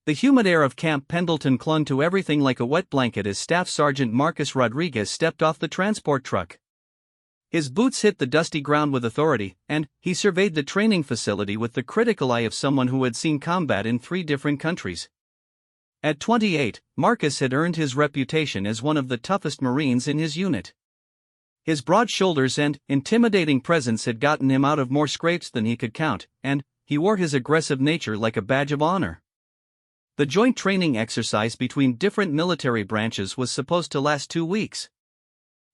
The humid air of Camp Pendleton clung to everything like a wet blanket as Staff Sergeant Marcus Rodriguez stepped off the transport truck. His boots hit the dusty ground with authority, and he surveyed the training facility with the critical eye of someone who had seen combat in 3 different countries. At 28, Marcus had earned his reputation as one of the toughest Marines in his unit. His broad shoulders and intimidating presence had gotten him out of more scrapes than he could count, and he wore his aggressive nature like a badge of honor. The joint training exercise between different military branches was supposed to last 2 weeks.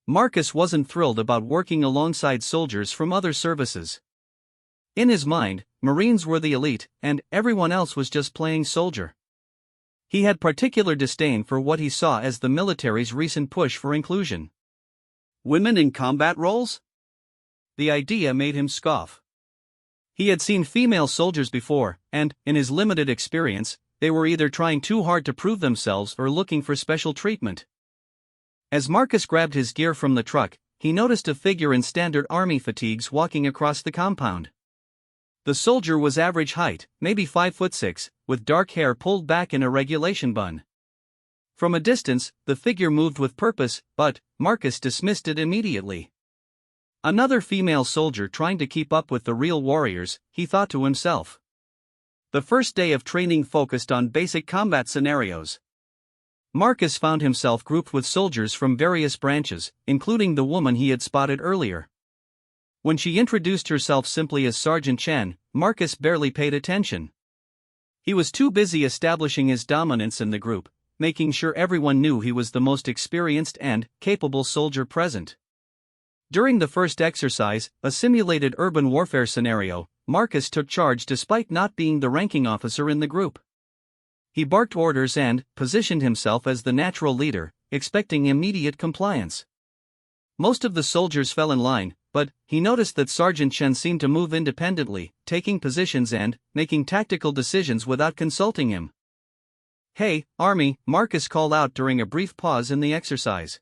Marcus wasn't thrilled about working alongside soldiers from other services. In his mind, Marines were the elite, and everyone else was just playing soldier. He had particular disdain for what he saw as the military's recent push for inclusion. Women in combat roles? The idea made him scoff. He had seen female soldiers before, and, in his limited experience, they were either trying too hard to prove themselves or looking for special treatment. As Marcus grabbed his gear from the truck, he noticed a figure in standard army fatigues walking across the compound. The soldier was average height, maybe 5'6", with dark hair pulled back in a regulation bun. From a distance, the figure moved with purpose, but Marcus dismissed it immediately. Another female soldier trying to keep up with the real warriors, he thought to himself. The first day of training focused on basic combat scenarios. Marcus found himself grouped with soldiers from various branches, including the woman he had spotted earlier. When she introduced herself simply as Sergeant Chen, Marcus barely paid attention. He was too busy establishing his dominance in the group, making sure everyone knew he was the most experienced and capable soldier present. During the first exercise, a simulated urban warfare scenario, Marcus took charge despite not being the ranking officer in the group. He barked orders and positioned himself as the natural leader, expecting immediate compliance. Most of the soldiers fell in line, but he noticed that Sergeant Chen seemed to move independently, taking positions and making tactical decisions without consulting him. "Hey, Army," Marcus called out during a brief pause in the exercise.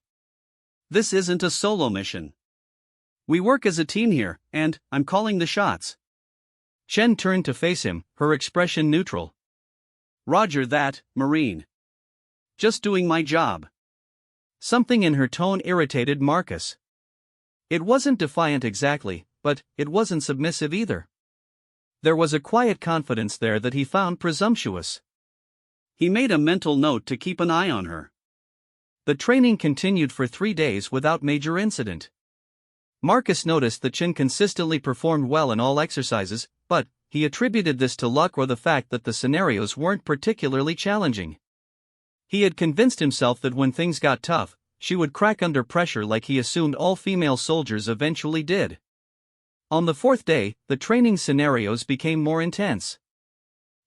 "This isn't a solo mission. We work as a team here, and I'm calling the shots." Chen turned to face him, her expression neutral. "Roger that, Marine. Just doing my job." Something in her tone irritated Marcus. It wasn't defiant exactly, but it wasn't submissive either. There was a quiet confidence there that he found presumptuous. He made a mental note to keep an eye on her. The training continued for 3 days without major incident. Marcus noticed that Chen consistently performed well in all exercises, but he attributed this to luck or the fact that the scenarios weren't particularly challenging. He had convinced himself that when things got tough, she would crack under pressure like he assumed all female soldiers eventually did. On the 4th day, the training scenarios became more intense.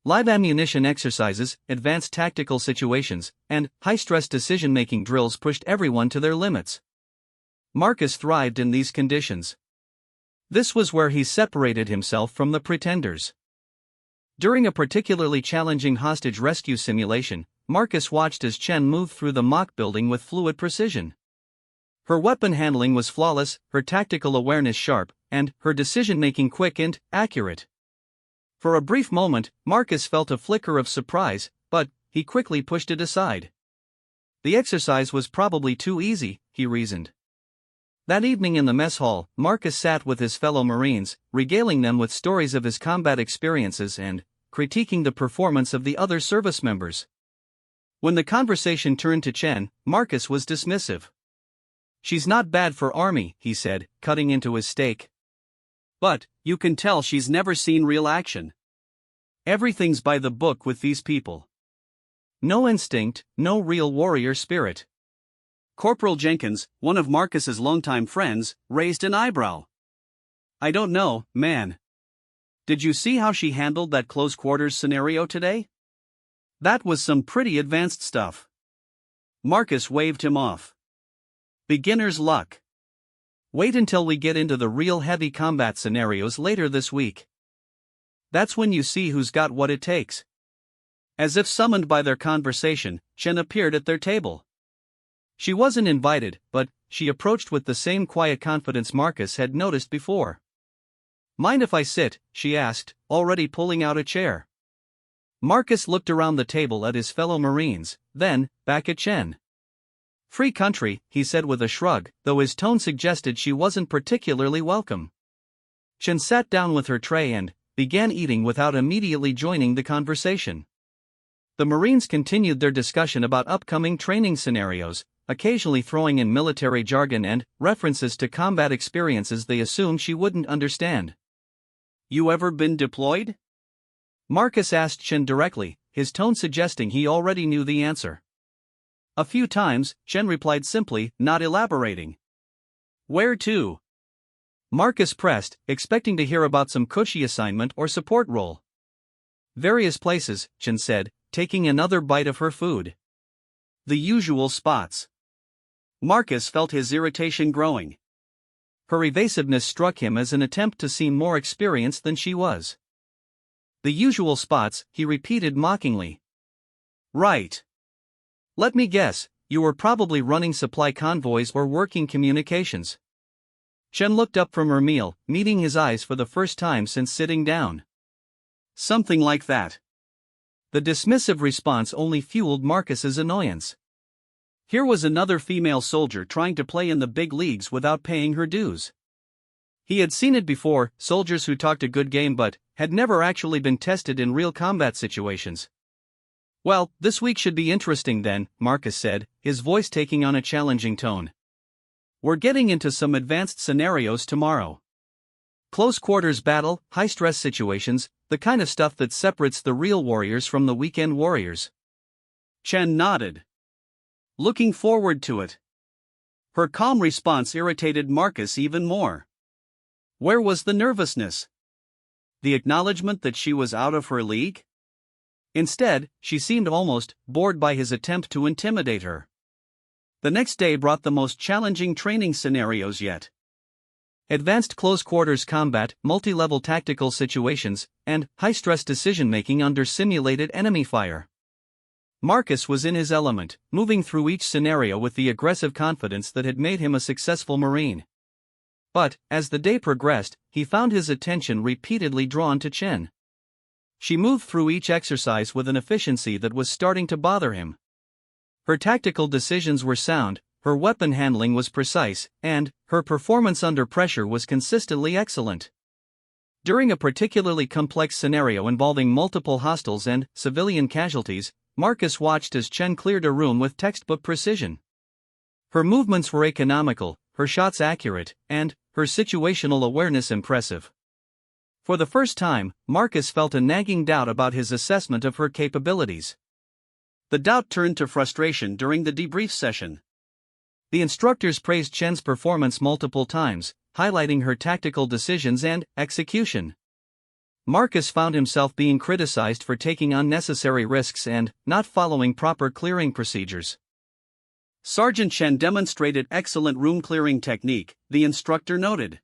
Live ammunition exercises, advanced tactical situations, and high-stress decision-making drills pushed everyone to their limits. Marcus thrived in these conditions. This was where he separated himself from the pretenders. During a particularly challenging hostage rescue simulation, Marcus watched as Chen moved through the mock building with fluid precision. Her weapon handling was flawless, her tactical awareness sharp, and her decision-making quick and accurate. For a brief moment, Marcus felt a flicker of surprise, but he quickly pushed it aside. The exercise was probably too easy, he reasoned. That evening in the mess hall, Marcus sat with his fellow Marines, regaling them with stories of his combat experiences and critiquing the performance of the other service members. When the conversation turned to Chen, Marcus was dismissive. "She's not bad for Army," he said, cutting into his steak. "But you can tell she's never seen real action. Everything's by the book with these people. No instinct, no real warrior spirit." Corporal Jenkins, one of Marcus's longtime friends, raised an eyebrow. "I don't know, man. Did you see how she handled that close quarters scenario today? That was some pretty advanced stuff." Marcus waved him off. "Beginner's luck. Wait until we get into the real heavy combat scenarios later this week. That's when you see who's got what it takes." As if summoned by their conversation, Chen appeared at their table. She wasn't invited, but she approached with the same quiet confidence Marcus had noticed before. "Mind if I sit?" she asked, already pulling out a chair. Marcus looked around the table at his fellow Marines, then back at Chen. "Free country," he said with a shrug, though his tone suggested she wasn't particularly welcome. Chen sat down with her tray and began eating without immediately joining the conversation. The Marines continued their discussion about upcoming training scenarios, occasionally throwing in military jargon and references to combat experiences they assumed she wouldn't understand. "You ever been deployed?" Marcus asked Chen directly, his tone suggesting he already knew the answer. "A few times," Chen replied simply, not elaborating. "Where to?" Marcus pressed, expecting to hear about some cushy assignment or support role. "Various places," Chen said, taking another bite of her food. "The usual spots." Marcus felt his irritation growing. Her evasiveness struck him as an attempt to seem more experienced than she was. "The usual spots," he repeated mockingly. "Right. Let me guess, you were probably running supply convoys or working communications." Chen looked up from her meal, meeting his eyes for the first time since sitting down. "Something like that." The dismissive response only fueled Marcus's annoyance. Here was another female soldier trying to play in the big leagues without paying her dues. He had seen it before, soldiers who talked a good game but had never actually been tested in real combat situations. "Well, this week should be interesting then," Marcus said, his voice taking on a challenging tone. "We're getting into some advanced scenarios tomorrow. Close quarters battle, high stress situations, the kind of stuff that separates the real warriors from the weekend warriors." Chen nodded. "Looking forward to it." Her calm response irritated Marcus even more. Where was the nervousness? The acknowledgement that she was out of her league? Instead, she seemed almost bored by his attempt to intimidate her. The next day brought the most challenging training scenarios yet. Advanced close-quarters combat, multi-level tactical situations, and high-stress decision-making under simulated enemy fire. Marcus was in his element, moving through each scenario with the aggressive confidence that had made him a successful Marine. But, as the day progressed, he found his attention repeatedly drawn to Chen. She moved through each exercise with an efficiency that was starting to bother him. Her tactical decisions were sound, her weapon handling was precise, and her performance under pressure was consistently excellent. During a particularly complex scenario involving multiple hostiles and civilian casualties, Marcus watched as Chen cleared a room with textbook precision. Her movements were economical, her shots accurate, and her situational awareness impressive. For the first time, Marcus felt a nagging doubt about his assessment of her capabilities. The doubt turned to frustration during the debrief session. The instructors praised Chen's performance multiple times, highlighting her tactical decisions and execution. Marcus found himself being criticized for taking unnecessary risks and not following proper clearing procedures. Sergeant Chen demonstrated excellent room clearing technique, the instructor noted.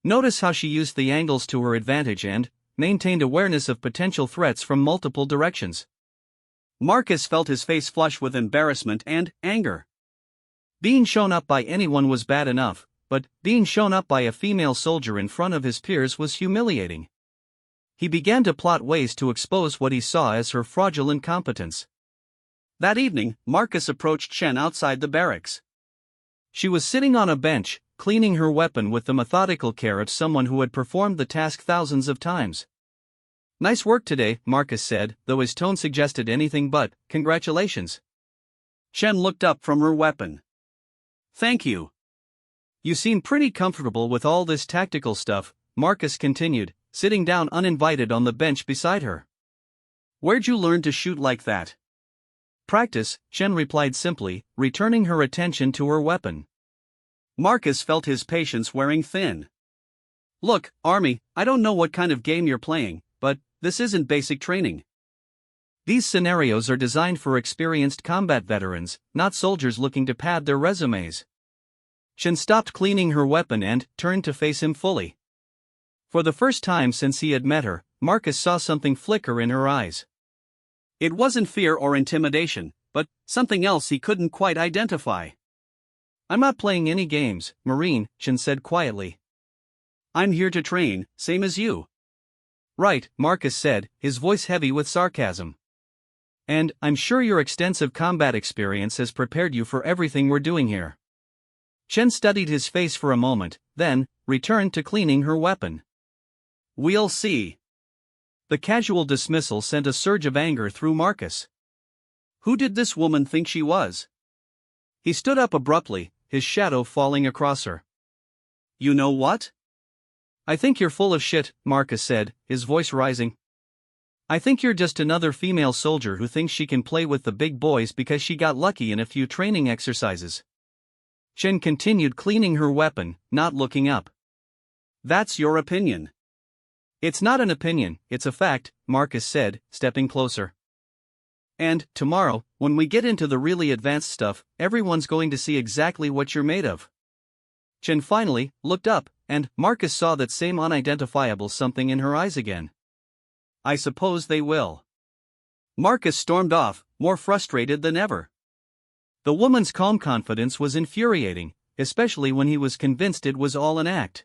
Notice how she used the angles to her advantage and maintained awareness of potential threats from multiple directions. Marcus felt his face flush with embarrassment and anger. Being shown up by anyone was bad enough, but being shown up by a female soldier in front of his peers was humiliating. He began to plot ways to expose what he saw as her fraudulent competence. That evening, Marcus approached Chen outside the barracks. She was sitting on a bench, cleaning her weapon with the methodical care of someone who had performed the task thousands of times. "Nice work today," Marcus said, though his tone suggested anything but congratulations. Chen looked up from her weapon. "Thank you. You seem pretty comfortable with all this tactical stuff," Marcus continued, sitting down uninvited on the bench beside her. "Where'd you learn to shoot like that?" "Practice," Chen replied simply, returning her attention to her weapon. Marcus felt his patience wearing thin. "Look, Army, I don't know what kind of game you're playing, but this isn't basic training. These scenarios are designed for experienced combat veterans, not soldiers looking to pad their resumes." Chen stopped cleaning her weapon and turned to face him fully. For the first time since he had met her, Marcus saw something flicker in her eyes. It wasn't fear or intimidation, but something else he couldn't quite identify. "I'm not playing any games, Marine," Chen said quietly. "I'm here to train, same as you." Right, Marcus said, his voice heavy with sarcasm. And I'm sure your extensive combat experience has prepared you for everything we're doing here. Chen studied his face for a moment, then returned to cleaning her weapon. We'll see. The casual dismissal sent a surge of anger through Marcus. Who did this woman think she was? He stood up abruptly, his shadow falling across her. You know what? I think you're full of shit, Marcus said, his voice rising. I think you're just another female soldier who thinks she can play with the big boys because she got lucky in a few training exercises. Chen continued cleaning her weapon, not looking up. That's your opinion. It's not an opinion, it's a fact, Marcus said, stepping closer. And, tomorrow, when we get into the really advanced stuff, everyone's going to see exactly what you're made of. Chen finally looked up, and Marcus saw that same unidentifiable something in her eyes again. I suppose they will. Marcus stormed off, more frustrated than ever. The woman's calm confidence was infuriating, especially when he was convinced it was all an act.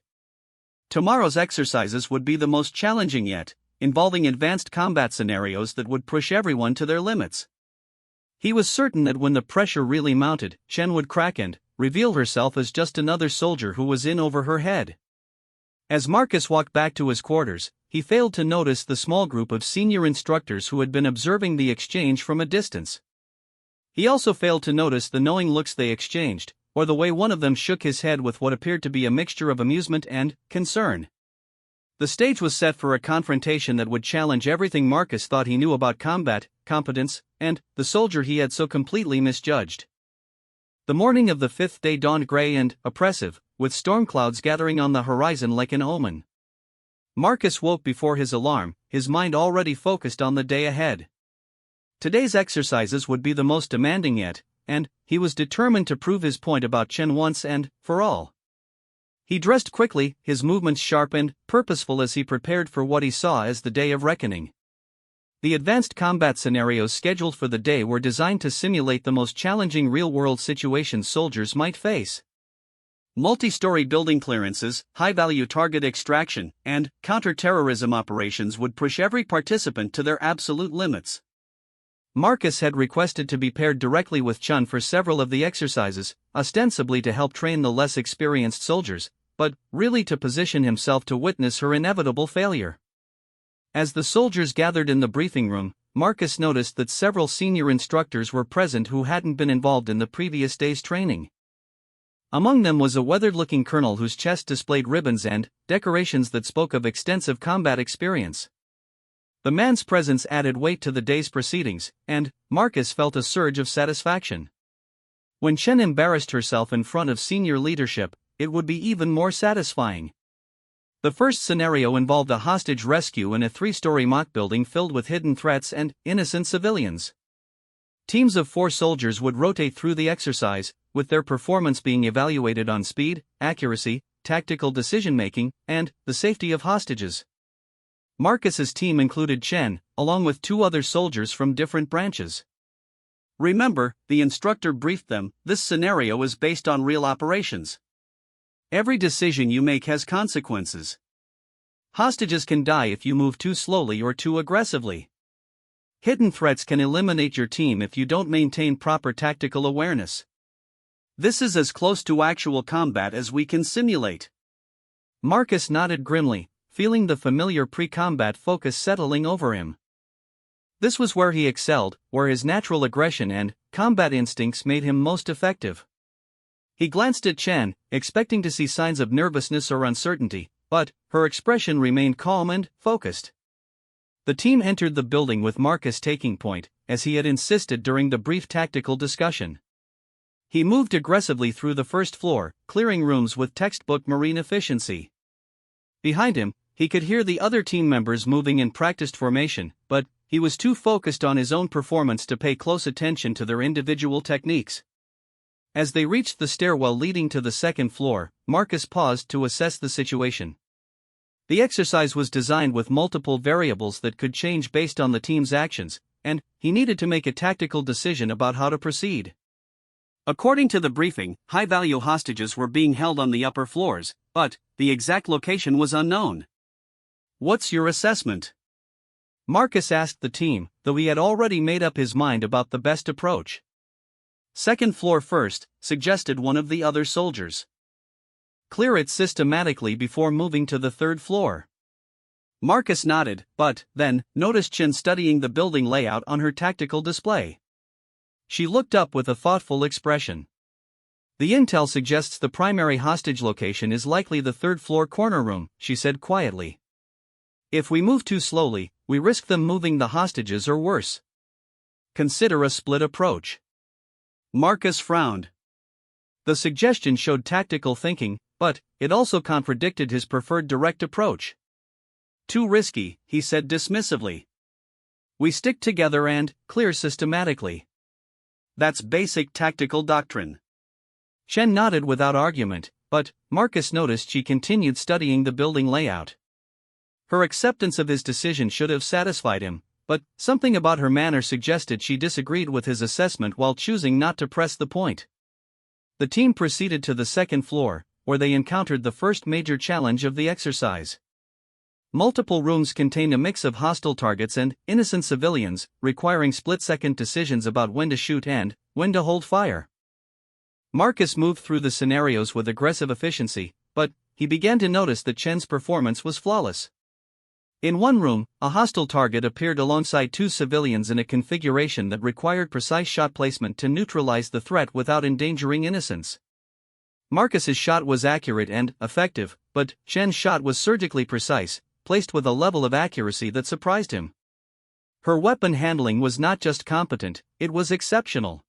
Tomorrow's exercises would be the most challenging yet, involving advanced combat scenarios that would push everyone to their limits. He was certain that when the pressure really mounted, Chen would crack and reveal herself as just another soldier who was in over her head. As Marcus walked back to his quarters, he failed to notice the small group of senior instructors who had been observing the exchange from a distance. He also failed to notice the knowing looks they exchanged, or the way one of them shook his head with what appeared to be a mixture of amusement and concern. The stage was set for a confrontation that would challenge everything Marcus thought he knew about combat, competence, and the soldier he had so completely misjudged. The morning of the fifth day dawned gray and oppressive, with storm clouds gathering on the horizon like an omen. Marcus woke before his alarm, his mind already focused on the day ahead. Today's exercises would be the most demanding yet, and he was determined to prove his point about Chen once and for all. He dressed quickly, his movements sharp and purposeful as he prepared for what he saw as the day of reckoning. The advanced combat scenarios scheduled for the day were designed to simulate the most challenging real-world situations soldiers might face. Multi-story building clearances, high-value target extraction, and counter-terrorism operations would push every participant to their absolute limits. Marcus had requested to be paired directly with Chen for several of the exercises, ostensibly to help train the less experienced soldiers, but really to position himself to witness her inevitable failure. As the soldiers gathered in the briefing room, Marcus noticed that several senior instructors were present who hadn't been involved in the previous day's training. Among them was a weathered-looking colonel whose chest displayed ribbons and decorations that spoke of extensive combat experience. The man's presence added weight to the day's proceedings, and Marcus felt a surge of satisfaction. When Chen embarrassed herself in front of senior leadership, it would be even more satisfying. The first scenario involved a hostage rescue in a 3-story mock building filled with hidden threats and innocent civilians. Teams of 4 soldiers would rotate through the exercise, with their performance being evaluated on speed, accuracy, tactical decision-making, and the safety of hostages. Marcus's team included Chen, along with 2 other soldiers from different branches. Remember, the instructor briefed them, this scenario is based on real operations. Every decision you make has consequences. Hostages can die if you move too slowly or too aggressively. Hidden threats can eliminate your team if you don't maintain proper tactical awareness. This is as close to actual combat as we can simulate. Marcus nodded grimly, feeling the familiar pre-combat focus settling over him. This was where he excelled, where his natural aggression and combat instincts made him most effective. He glanced at Chen, expecting to see signs of nervousness or uncertainty, but her expression remained calm and focused. The team entered the building with Marcus taking point, as he had insisted during the brief tactical discussion. He moved aggressively through the first floor, clearing rooms with textbook marine efficiency. Behind him, he could hear the other team members moving in practiced formation, but he was too focused on his own performance to pay close attention to their individual techniques. As they reached the stairwell leading to the second floor, Marcus paused to assess the situation. The exercise was designed with multiple variables that could change based on the team's actions, and he needed to make a tactical decision about how to proceed. According to the briefing, high-value hostages were being held on the upper floors, but the exact location was unknown. What's your assessment? Marcus asked the team, though he had already made up his mind about the best approach. Second floor first, suggested one of the other soldiers. Clear it systematically before moving to the third floor. Marcus nodded, but then noticed Chen studying the building layout on her tactical display. She looked up with a thoughtful expression. The intel suggests the primary hostage location is likely the third floor corner room, she said quietly. If we move too slowly, we risk them moving the hostages or worse. Consider a split approach. Marcus frowned. The suggestion showed tactical thinking, but it also contradicted his preferred direct approach. Too risky, he said dismissively. We stick together and clear systematically. That's basic tactical doctrine. Chen nodded without argument, but Marcus noticed she continued studying the building layout. Her acceptance of his decision should have satisfied him, but something about her manner suggested she disagreed with his assessment while choosing not to press the point. The team proceeded to the second floor, where they encountered the first major challenge of the exercise. Multiple rooms contained a mix of hostile targets and innocent civilians, requiring split-second decisions about when to shoot and when to hold fire. Marcus moved through the scenarios with aggressive efficiency, but he began to notice that Chen's performance was flawless. In one room, a hostile target appeared alongside two civilians in a configuration that required precise shot placement to neutralize the threat without endangering innocents. Marcus's shot was accurate and effective, but Chen's shot was surgically precise, placed with a level of accuracy that surprised him. Her weapon handling was not just competent, it was exceptional.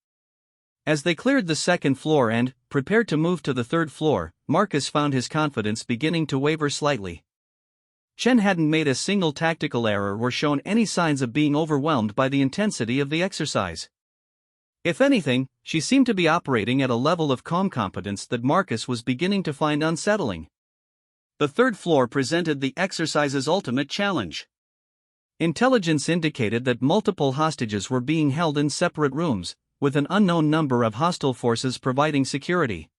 As they cleared the second floor and prepared to move to the third floor, Marcus found his confidence beginning to waver slightly. Chen hadn't made a single tactical error or shown any signs of being overwhelmed by the intensity of the exercise. If anything, she seemed to be operating at a level of calm competence that Marcus was beginning to find unsettling. The third floor presented the exercise's ultimate challenge. Intelligence indicated that multiple hostages were being held in separate rooms, with an unknown number of hostile forces providing security.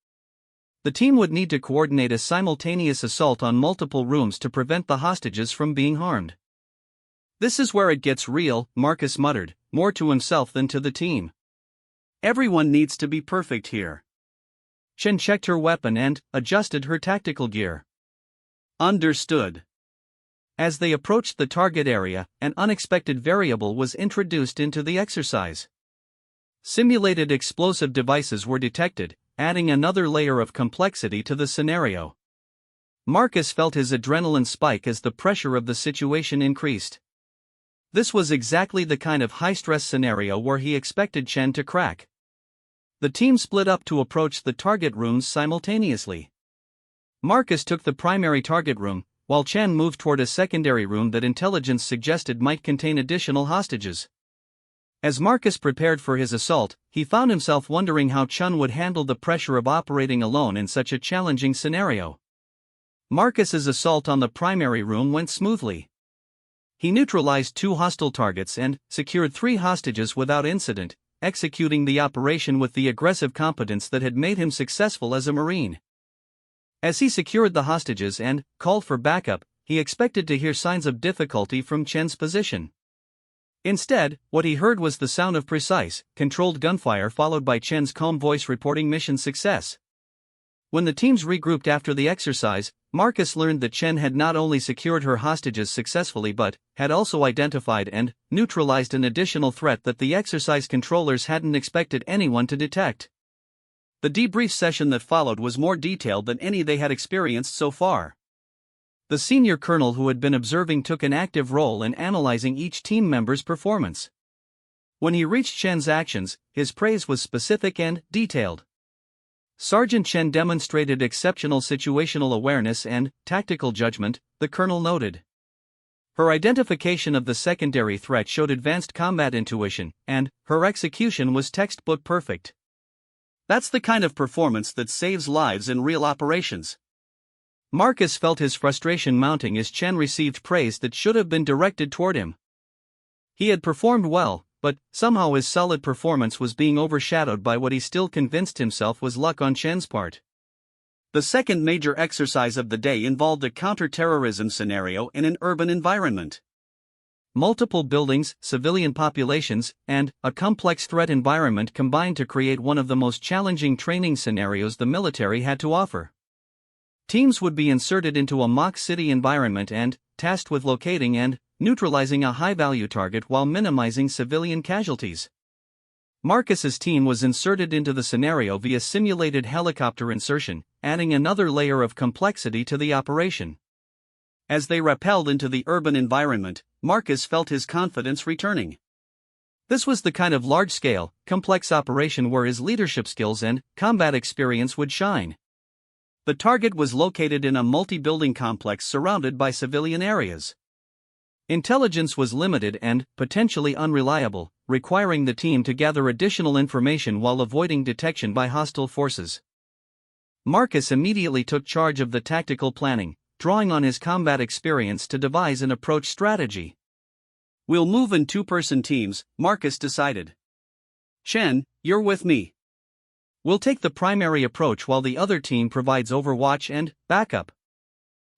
The team would need to coordinate a simultaneous assault on multiple rooms to prevent the hostages from being harmed. This is where it gets real, Marcus muttered, more to himself than to the team. Everyone needs to be perfect here. Chen checked her weapon and adjusted her tactical gear. Understood. As they approached the target area, an unexpected variable was introduced into the exercise. Simulated explosive devices were detected, adding another layer of complexity to the scenario. Marcus felt his adrenaline spike as the pressure of the situation increased. This was exactly the kind of high-stress scenario where he expected Chen to crack. The team split up to approach the target rooms simultaneously. Marcus took the primary target room, while Chen moved toward a secondary room that intelligence suggested might contain additional hostages. As Marcus prepared for his assault, he found himself wondering how Chen would handle the pressure of operating alone in such a challenging scenario. Marcus's assault on the primary room went smoothly. He neutralized two hostile targets and secured 3 hostages without incident, executing the operation with the aggressive competence that had made him successful as a Marine. As he secured the hostages and called for backup, he expected to hear signs of difficulty from Chen's position. Instead, what he heard was the sound of precise, controlled gunfire followed by Chen's calm voice reporting mission success. When the teams regrouped after the exercise, Marcus learned that Chen had not only secured her hostages successfully but had also identified and neutralized an additional threat that the exercise controllers hadn't expected anyone to detect. The debrief session that followed was more detailed than any they had experienced so far. The senior colonel who had been observing took an active role in analyzing each team member's performance. When he reached Chen's actions, his praise was specific and detailed. Sergeant Chen demonstrated exceptional situational awareness and tactical judgment, the colonel noted. Her identification of the secondary threat showed advanced combat intuition, and her execution was textbook perfect. That's the kind of performance that saves lives in real operations. Marcus felt his frustration mounting as Chen received praise that should have been directed toward him. He had performed well, but somehow his solid performance was being overshadowed by what he still convinced himself was luck on Chen's part. The second major exercise of the day involved a counter-terrorism scenario in an urban environment. Multiple buildings, civilian populations, and a complex threat environment combined to create one of the most challenging training scenarios the military had to offer. Teams would be inserted into a mock city environment and tasked with locating and neutralizing a high-value target while minimizing civilian casualties. Marcus's team was inserted into the scenario via simulated helicopter insertion, adding another layer of complexity to the operation. As they rappelled into the urban environment, Marcus felt his confidence returning. This was the kind of large-scale, complex operation where his leadership skills and combat experience would shine. The target was located in a multi-building complex surrounded by civilian areas. Intelligence was limited and potentially unreliable, requiring the team to gather additional information while avoiding detection by hostile forces. Marcus immediately took charge of the tactical planning, drawing on his combat experience to devise an approach strategy. "We'll move in two-person teams," Marcus decided. "Chen, you're with me. We'll take the primary approach while the other team provides overwatch and backup."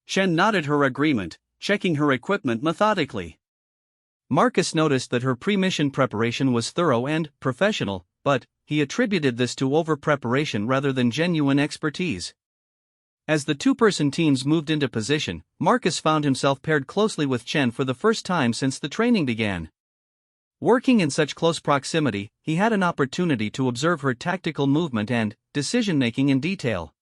Chen nodded her agreement, checking her equipment methodically. Marcus noticed that her pre-mission preparation was thorough and professional, but he attributed this to over-preparation rather than genuine expertise. As the two-person teams moved into position, Marcus found himself paired closely with Chen for the first time since the training began. Working in such close proximity, he had an opportunity to observe her tactical movement and decision-making in detail.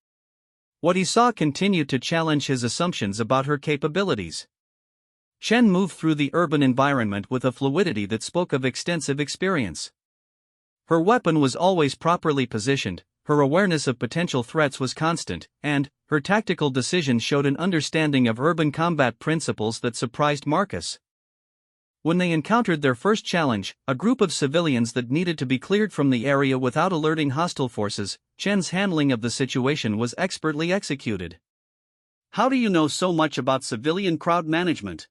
What he saw continued to challenge his assumptions about her capabilities. Chen moved through the urban environment with a fluidity that spoke of extensive experience. Her weapon was always properly positioned, her awareness of potential threats was constant, and her tactical decisions showed an understanding of urban combat principles that surprised Marcus. When they encountered their first challenge, a group of civilians that needed to be cleared from the area without alerting hostile forces, Chen's handling of the situation was expertly executed. "How do you know so much about civilian crowd management?"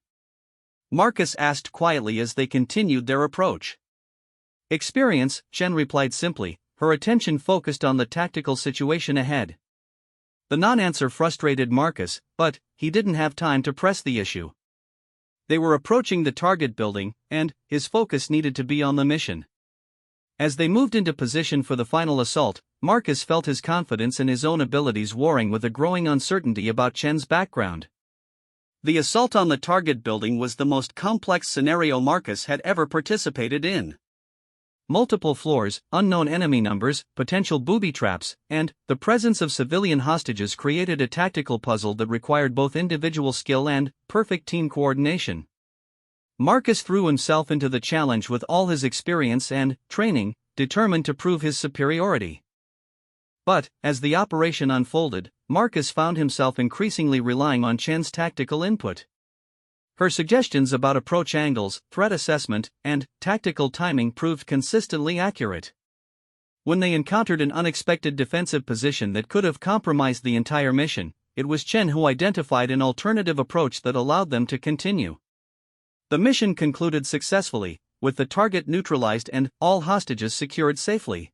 Marcus asked quietly as they continued their approach. "Experience," Chen replied simply, her attention focused on the tactical situation ahead. The non-answer frustrated Marcus, but he didn't have time to press the issue. They were approaching the target building, and his focus needed to be on the mission. As they moved into position for the final assault, Marcus felt his confidence in his own abilities warring with a growing uncertainty about Chen's background. The assault on the target building was the most complex scenario Marcus had ever participated in. Multiple floors, unknown enemy numbers, potential booby traps, and the presence of civilian hostages created a tactical puzzle that required both individual skill and perfect team coordination. Marcus threw himself into the challenge with all his experience and training, determined to prove his superiority. But, as the operation unfolded, Marcus found himself increasingly relying on Chen's tactical input. Her suggestions about approach angles, threat assessment, and tactical timing proved consistently accurate. When they encountered an unexpected defensive position that could have compromised the entire mission, it was Chen who identified an alternative approach that allowed them to continue. The mission concluded successfully, with the target neutralized and all hostages secured safely.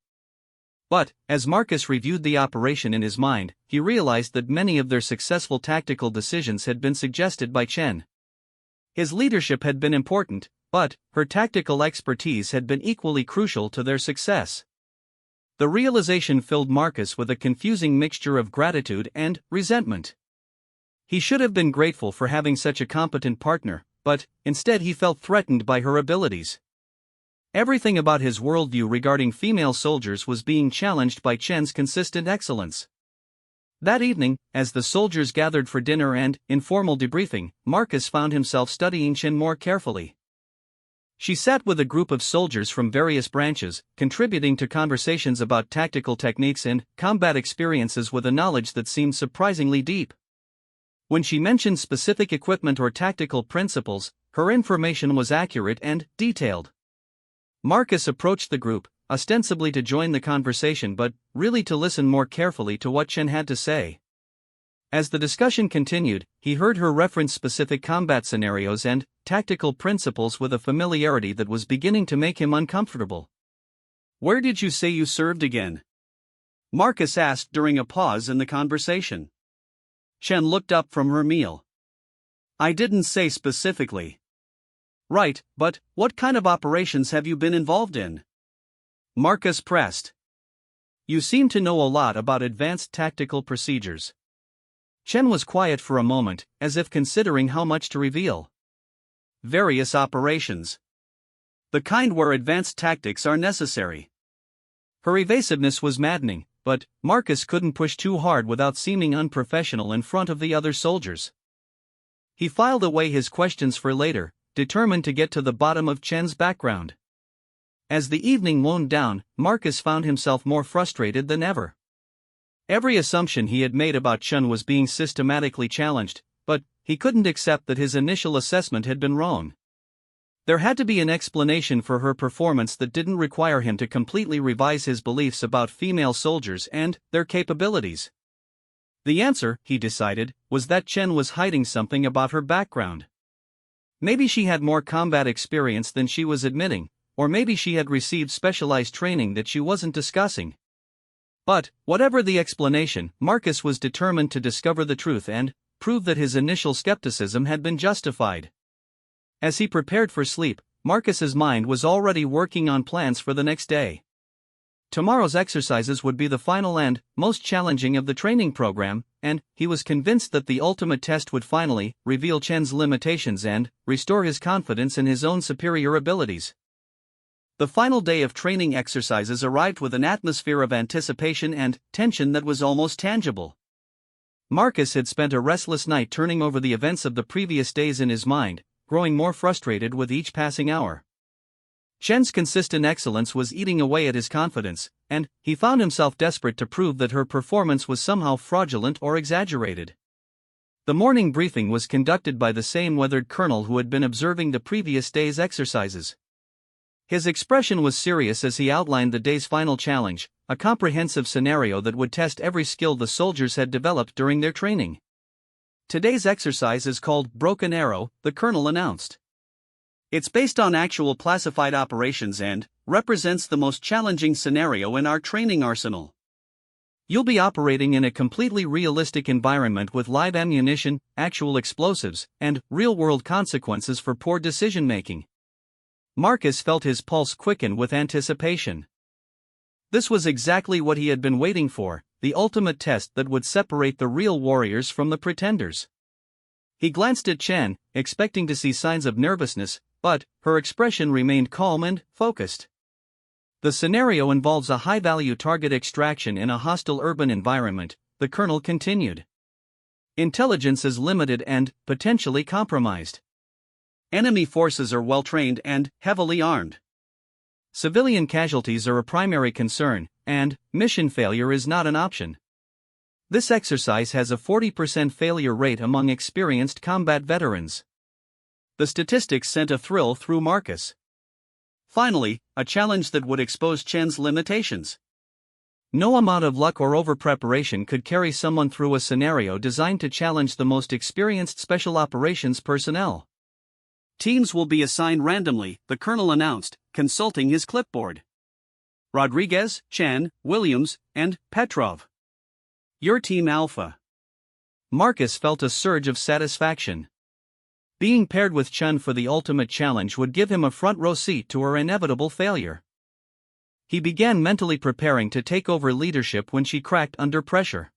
But, as Marcus reviewed the operation in his mind, he realized that many of their successful tactical decisions had been suggested by Chen. His leadership had been important, but her tactical expertise had been equally crucial to their success. The realization filled Marcus with a confusing mixture of gratitude and resentment. He should have been grateful for having such a competent partner, but instead he felt threatened by her abilities. Everything about his worldview regarding female soldiers was being challenged by Chen's consistent excellence. That evening, as the soldiers gathered for dinner and informal debriefing, Marcus found himself studying Chen more carefully. She sat with a group of soldiers from various branches, contributing to conversations about tactical techniques and combat experiences with a knowledge that seemed surprisingly deep. When she mentioned specific equipment or tactical principles, her information was accurate and detailed. Marcus approached the group, ostensibly to join the conversation but really to listen more carefully to what Chen had to say. As the discussion continued, he heard her reference specific combat scenarios and tactical principles with a familiarity that was beginning to make him uncomfortable. "Where did you say you served again?" Marcus asked during a pause in the conversation. Chen looked up from her meal. I didn't say specifically. Right, but what kind of operations have you been involved in? Marcus pressed. You seem to know a lot about advanced tactical procedures. Chen was quiet for a moment, as if considering how much to reveal. Various operations. The kind where advanced tactics are necessary. Her evasiveness was maddening, but Marcus couldn't push too hard without seeming unprofessional in front of the other soldiers. He filed away his questions for later, determined to get to the bottom of Chen's background. As the evening wound down, Marcus found himself more frustrated than ever. Every assumption he had made about Chen was being systematically challenged, but he couldn't accept that his initial assessment had been wrong. There had to be an explanation for her performance that didn't require him to completely revise his beliefs about female soldiers and their capabilities. The answer, he decided, was that Chen was hiding something about her background. Maybe she had more combat experience than she was admitting, or maybe she had received specialized training that she wasn't discussing. But, whatever the explanation, Marcus was determined to discover the truth and prove that his initial skepticism had been justified. As he prepared for sleep, Marcus's mind was already working on plans for the next day. Tomorrow's exercises would be the final and most challenging of the training program, and he was convinced that the ultimate test would finally reveal Chen's limitations and restore his confidence in his own superior abilities. The final day of training exercises arrived with an atmosphere of anticipation and tension that was almost tangible. Marcus had spent a restless night turning over the events of the previous days in his mind, growing more frustrated with each passing hour. Chen's consistent excellence was eating away at his confidence, and he found himself desperate to prove that her performance was somehow fraudulent or exaggerated. The morning briefing was conducted by the same weathered colonel who had been observing the previous day's exercises. His expression was serious as he outlined the day's final challenge, a comprehensive scenario that would test every skill the soldiers had developed during their training. Today's exercise is called Broken Arrow, the colonel announced. It's based on actual classified operations and represents the most challenging scenario in our training arsenal. You'll be operating in a completely realistic environment with live ammunition, actual explosives, and real-world consequences for poor decision-making. Marcus felt his pulse quicken with anticipation. This was exactly what he had been waiting for, the ultimate test that would separate the real warriors from the pretenders. He glanced at Chen, expecting to see signs of nervousness, but her expression remained calm and focused. The scenario involves a high-value target extraction in a hostile urban environment, the colonel continued. Intelligence is limited and potentially compromised. Enemy forces are well-trained and heavily armed. Civilian casualties are a primary concern, and mission failure is not an option. This exercise has a 40% failure rate among experienced combat veterans. The statistics sent a thrill through Marcus. Finally, a challenge that would expose Chen's limitations. No amount of luck or over-preparation could carry someone through a scenario designed to challenge the most experienced special operations personnel. Teams will be assigned randomly, the colonel announced, consulting his clipboard. Rodriguez, Chen, Williams, and Petrov. Your Team Alpha. Marcus felt a surge of satisfaction. Being paired with Chen for the ultimate challenge would give him a front-row seat to her inevitable failure. He began mentally preparing to take over leadership when she cracked under pressure.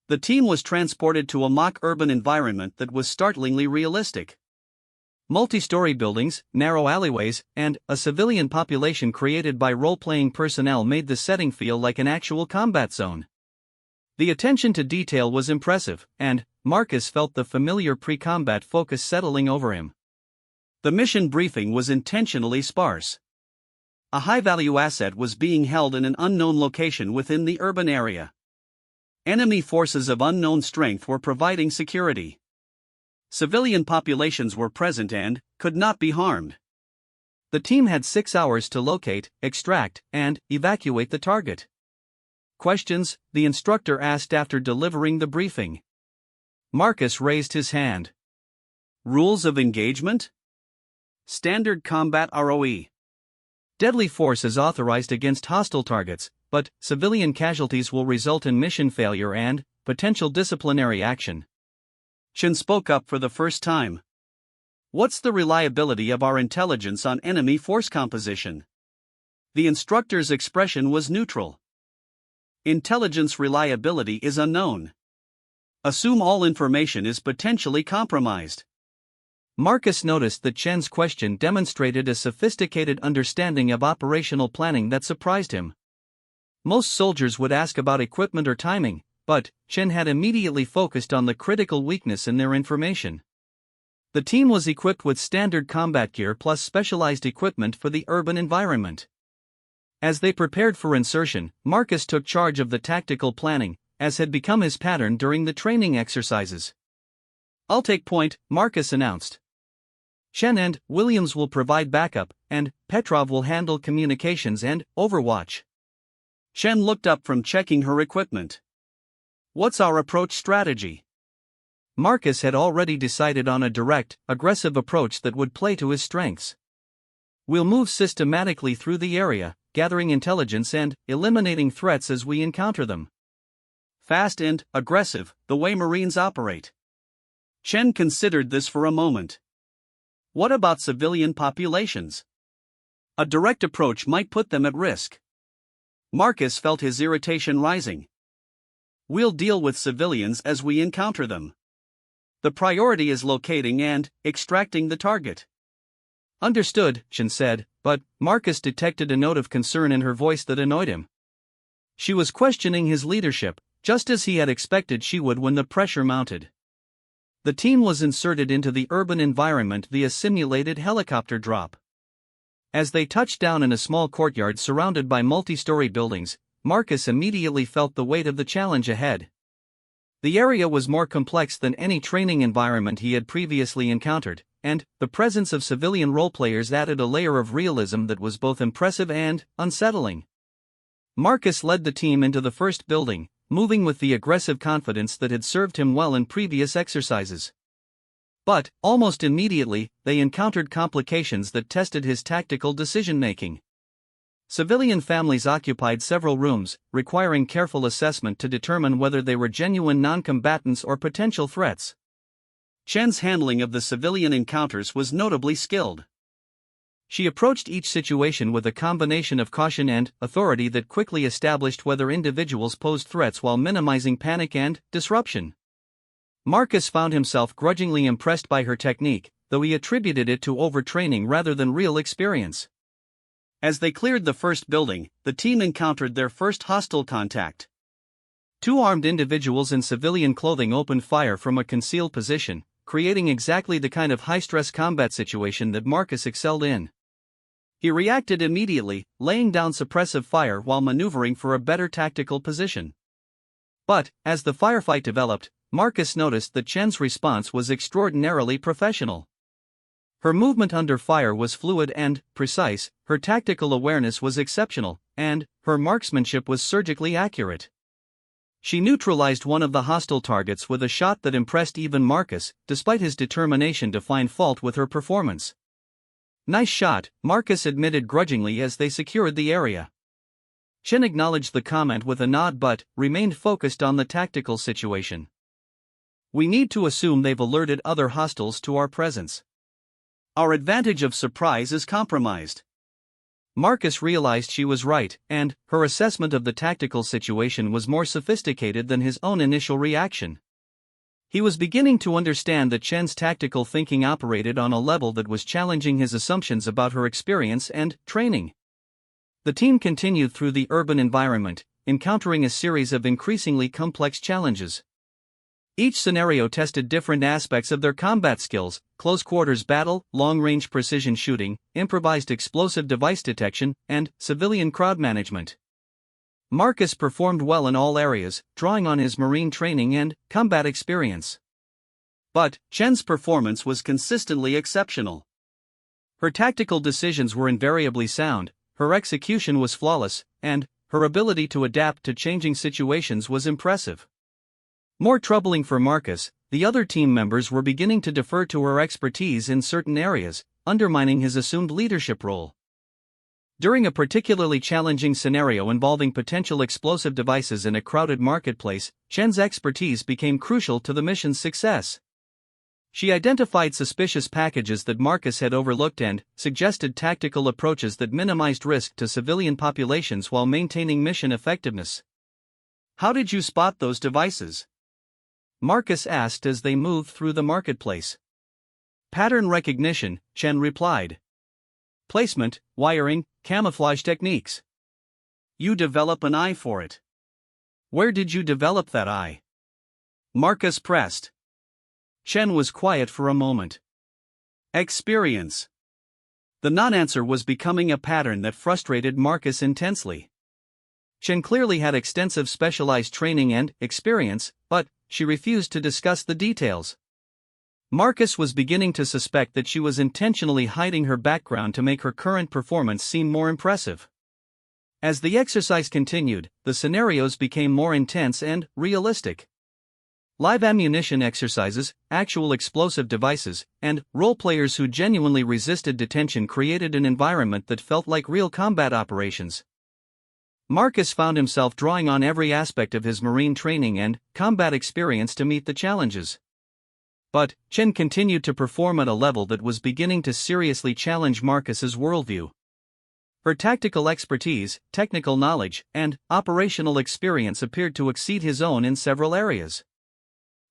The team was transported to a mock urban environment that was startlingly realistic. Multi-story buildings, narrow alleyways, and a civilian population created by role-playing personnel made the setting feel like an actual combat zone. The attention to detail was impressive, and Marcus felt the familiar pre-combat focus settling over him. The mission briefing was intentionally sparse. A high-value asset was being held in an unknown location within the urban area. Enemy forces of unknown strength were providing security. Civilian populations were present and could not be harmed. The team had 6 hours to locate, extract, and evacuate the target. Questions? The instructor asked after delivering the briefing. Marcus raised his hand. Rules of engagement? Standard combat ROE. Deadly force is authorized against hostile targets, but civilian casualties will result in mission failure and potential disciplinary action. Chen spoke up for the first time. What's the reliability of our intelligence on enemy force composition? The instructor's expression was neutral. Intelligence reliability is unknown. Assume all information is potentially compromised. Marcus noticed that Chen's question demonstrated a sophisticated understanding of operational planning that surprised him. Most soldiers would ask about equipment or timing, but Chen had immediately focused on the critical weakness in their information. The team was equipped with standard combat gear plus specialized equipment for the urban environment. As they prepared for insertion, Marcus took charge of the tactical planning, as had become his pattern during the training exercises. "I'll take point," Marcus announced. "Chen and Williams will provide backup, and Petrov will handle communications and overwatch." Chen looked up from checking her equipment. "What's our approach strategy?" Marcus had already decided on a direct, aggressive approach that would play to his strengths. "We'll move systematically through the area, gathering intelligence and eliminating threats as we encounter them." Fast and aggressive, the way Marines operate. Chen considered this for a moment. What about civilian populations? A direct approach might put them at risk. Marcus felt his irritation rising. "We'll deal with civilians as we encounter them. The priority is locating and extracting the target." "Understood," Chen said, but Marcus detected a note of concern in her voice that annoyed him. She was questioning his leadership, just as he had expected she would when the pressure mounted. The team was inserted into the urban environment via simulated helicopter drop. As they touched down in a small courtyard surrounded by multi-story buildings, Marcus immediately felt the weight of the challenge ahead. The area was more complex than any training environment he had previously encountered, and the presence of civilian role-players added a layer of realism that was both impressive and unsettling. Marcus led the team into the first building, moving with the aggressive confidence that had served him well in previous exercises. But, almost immediately, they encountered complications that tested his tactical decision-making. Civilian families occupied several rooms, requiring careful assessment to determine whether they were genuine non-combatants or potential threats. Chen's handling of the civilian encounters was notably skilled. She approached each situation with a combination of caution and authority that quickly established whether individuals posed threats while minimizing panic and disruption. Marcus found himself grudgingly impressed by her technique, though he attributed it to overtraining rather than real experience. As they cleared the first building, the team encountered their first hostile contact. Two armed individuals in civilian clothing opened fire from a concealed position, creating exactly the kind of high-stress combat situation that Marcus excelled in. He reacted immediately, laying down suppressive fire while maneuvering for a better tactical position. But, as the firefight developed, Marcus noticed that Chen's response was extraordinarily professional. Her movement under fire was fluid and precise, her tactical awareness was exceptional, and her marksmanship was surgically accurate. She neutralized one of the hostile targets with a shot that impressed even Marcus, despite his determination to find fault with her performance. "Nice shot," Marcus admitted grudgingly as they secured the area. Chen acknowledged the comment with a nod but remained focused on the tactical situation. "We need to assume they've alerted other hostiles to our presence. Our advantage of surprise is compromised." Marcus realized she was right, and her assessment of the tactical situation was more sophisticated than his own initial reaction. He was beginning to understand that Chen's tactical thinking operated on a level that was challenging his assumptions about her experience and training. The team continued through the urban environment, encountering a series of increasingly complex challenges. Each scenario tested different aspects of their combat skills: close-quarters battle, long-range precision shooting, improvised explosive device detection, and civilian crowd management. Marcus performed well in all areas, drawing on his Marine training and combat experience. But Chen's performance was consistently exceptional. Her tactical decisions were invariably sound, her execution was flawless, and her ability to adapt to changing situations was impressive. More troubling for Marcus, the other team members were beginning to defer to her expertise in certain areas, undermining his assumed leadership role. During a particularly challenging scenario involving potential explosive devices in a crowded marketplace, Chen's expertise became crucial to the mission's success. She identified suspicious packages that Marcus had overlooked and suggested tactical approaches that minimized risk to civilian populations while maintaining mission effectiveness. How did you spot those devices? Marcus asked as they moved through the marketplace. Pattern recognition, Chen replied. Placement, wiring, camouflage techniques. You develop an eye for it. Where did you develop that eye? Marcus pressed. Chen was quiet for a moment. Experience. The non-answer was becoming a pattern that frustrated Marcus intensely. Chen clearly had extensive specialized training and experience, but she refused to discuss the details. Marcus was beginning to suspect that she was intentionally hiding her background to make her current performance seem more impressive. As the exercise continued, the scenarios became more intense and realistic. Live ammunition exercises, actual explosive devices, and role players who genuinely resisted detention created an environment that felt like real combat operations. Marcus found himself drawing on every aspect of his Marine training and combat experience to meet the challenges. But Chen continued to perform at a level that was beginning to seriously challenge Marcus's worldview. Her tactical expertise, technical knowledge, and operational experience appeared to exceed his own in several areas.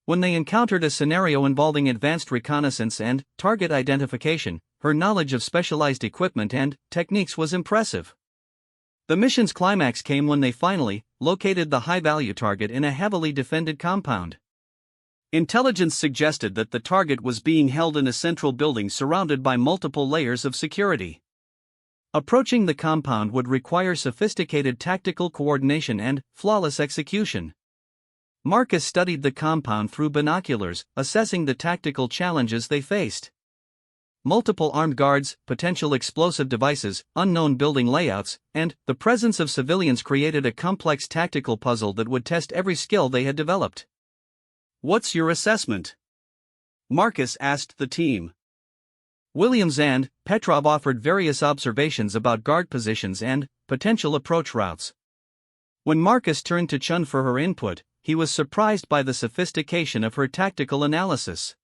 When they encountered a scenario involving advanced reconnaissance and target identification, her knowledge of specialized equipment and techniques was impressive. The mission's climax came when they finally located the high-value target in a heavily defended compound. Intelligence suggested that the target was being held in a central building surrounded by multiple layers of security. Approaching the compound would require sophisticated tactical coordination and flawless execution. Marcus studied the compound through binoculars, assessing the tactical challenges they faced. Multiple armed guards, potential explosive devices, unknown building layouts, and the presence of civilians created a complex tactical puzzle that would test every skill they had developed. What's your assessment? Marcus asked the team. Williams and Petrov offered various observations about guard positions and potential approach routes. When Marcus turned to Chun for her input, he was surprised by the sophistication of her tactical analysis.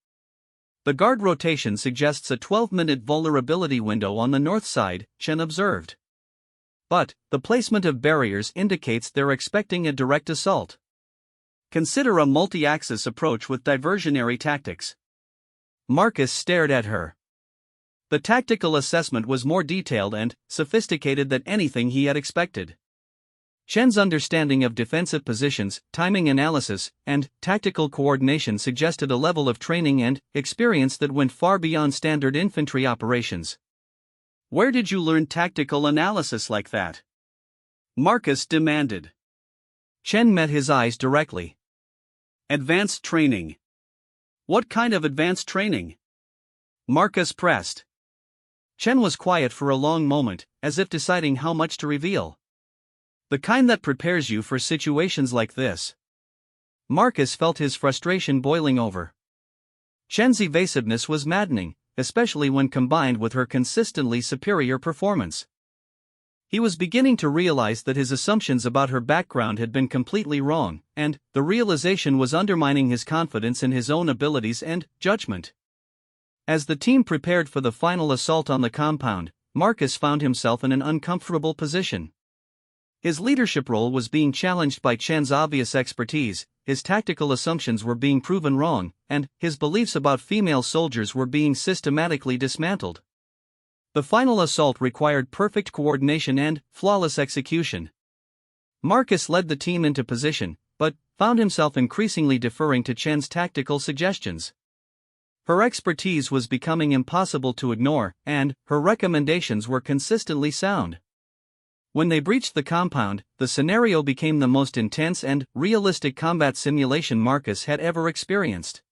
The guard rotation suggests a 12-minute vulnerability window on the north side, Chen observed. But the placement of barriers indicates they're expecting a direct assault. Consider a multi-axis approach with diversionary tactics. Marcus stared at her. The tactical assessment was more detailed and sophisticated than anything he had expected. Chen's understanding of defensive positions, timing analysis, and tactical coordination suggested a level of training and experience that went far beyond standard infantry operations. Where did you learn tactical analysis like that? Marcus demanded. Chen met his eyes directly. Advanced training. What kind of advanced training? Marcus pressed. Chen was quiet for a long moment, as if deciding how much to reveal. The kind that prepares you for situations like this. Marcus felt his frustration boiling over. Chen's evasiveness was maddening, especially when combined with her consistently superior performance. He was beginning to realize that his assumptions about her background had been completely wrong, and the realization was undermining his confidence in his own abilities and judgment. As the team prepared for the final assault on the compound, Marcus found himself in an uncomfortable position. His leadership role was being challenged by Chen's obvious expertise, his tactical assumptions were being proven wrong, and his beliefs about female soldiers were being systematically dismantled. The final assault required perfect coordination and flawless execution. Marcus led the team into position, but found himself increasingly deferring to Chen's tactical suggestions. Her expertise was becoming impossible to ignore, and her recommendations were consistently sound. When they breached the compound, the scenario became the most intense and realistic combat simulation Marcus had ever experienced.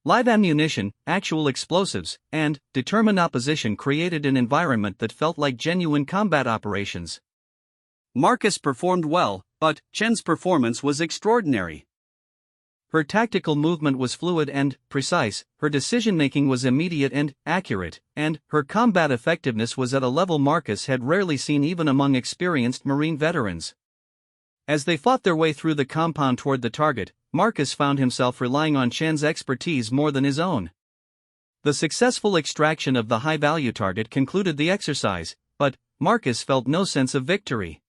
Live ammunition, actual explosives, and determined opposition created an environment that felt like genuine combat operations. Marcus performed well, but Chen's performance was extraordinary. Her tactical movement was fluid and precise, her decision-making was immediate and accurate, and her combat effectiveness was at a level Marcus had rarely seen even among experienced Marine veterans. As they fought their way through the compound toward the target, Marcus found himself relying on Chen's expertise more than his own. The successful extraction of the high-value target concluded the exercise, but Marcus felt no sense of victory.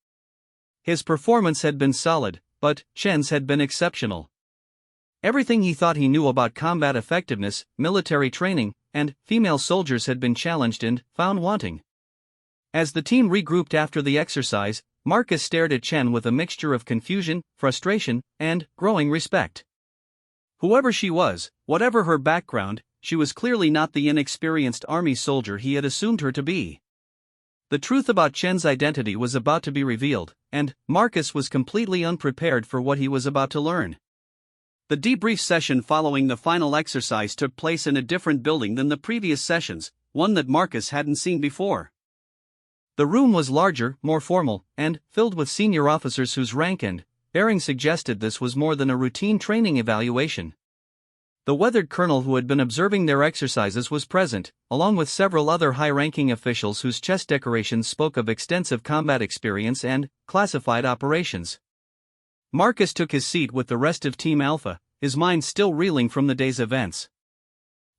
His performance had been solid, but Chen's had been exceptional. Everything he thought he knew about combat effectiveness, military training, and female soldiers had been challenged and found wanting. As the team regrouped after the exercise, Marcus stared at Chen with a mixture of confusion, frustration, and growing respect. Whoever she was, whatever her background, she was clearly not the inexperienced army soldier he had assumed her to be. The truth about Chen's identity was about to be revealed, and Marcus was completely unprepared for what he was about to learn. The debrief session following the final exercise took place in a different building than the previous sessions, one that Marcus hadn't seen before. The room was larger, more formal, and filled with senior officers whose rank and bearing suggested this was more than a routine training evaluation. The weathered colonel who had been observing their exercises was present, along with several other high-ranking officials whose chest decorations spoke of extensive combat experience and classified operations. Marcus took his seat with the rest of Team Alpha, his mind still reeling from the day's events.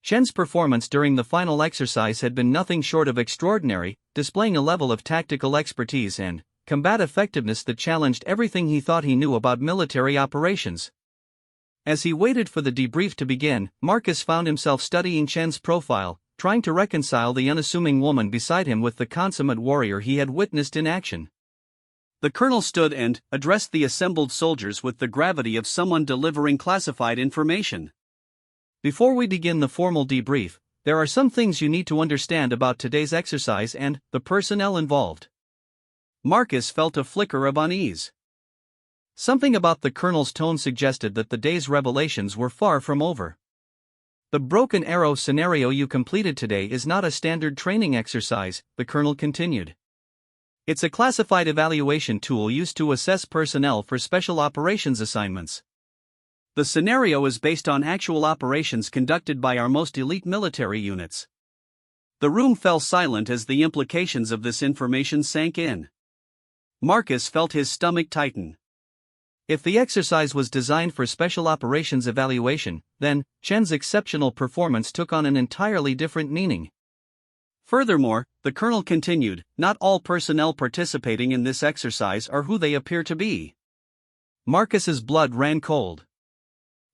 Chen's performance during the final exercise had been nothing short of extraordinary, displaying a level of tactical expertise and combat effectiveness that challenged everything he thought he knew about military operations. As he waited for the debrief to begin, Marcus found himself studying Chen's profile, trying to reconcile the unassuming woman beside him with the consummate warrior he had witnessed in action. The colonel stood and addressed the assembled soldiers with the gravity of someone delivering classified information. Before we begin the formal debrief, there are some things you need to understand about today's exercise and the personnel involved. Marcus felt a flicker of unease. Something about the colonel's tone suggested that the day's revelations were far from over. The broken arrow scenario you completed today is not a standard training exercise, the colonel continued. It's a classified evaluation tool used to assess personnel for special operations assignments. The scenario is based on actual operations conducted by our most elite military units. The room fell silent as the implications of this information sank in. Marcus felt his stomach tighten. If the exercise was designed for special operations evaluation, then Chen's exceptional performance took on an entirely different meaning. Furthermore, the colonel continued, not all personnel participating in this exercise are who they appear to be. Marcus's blood ran cold.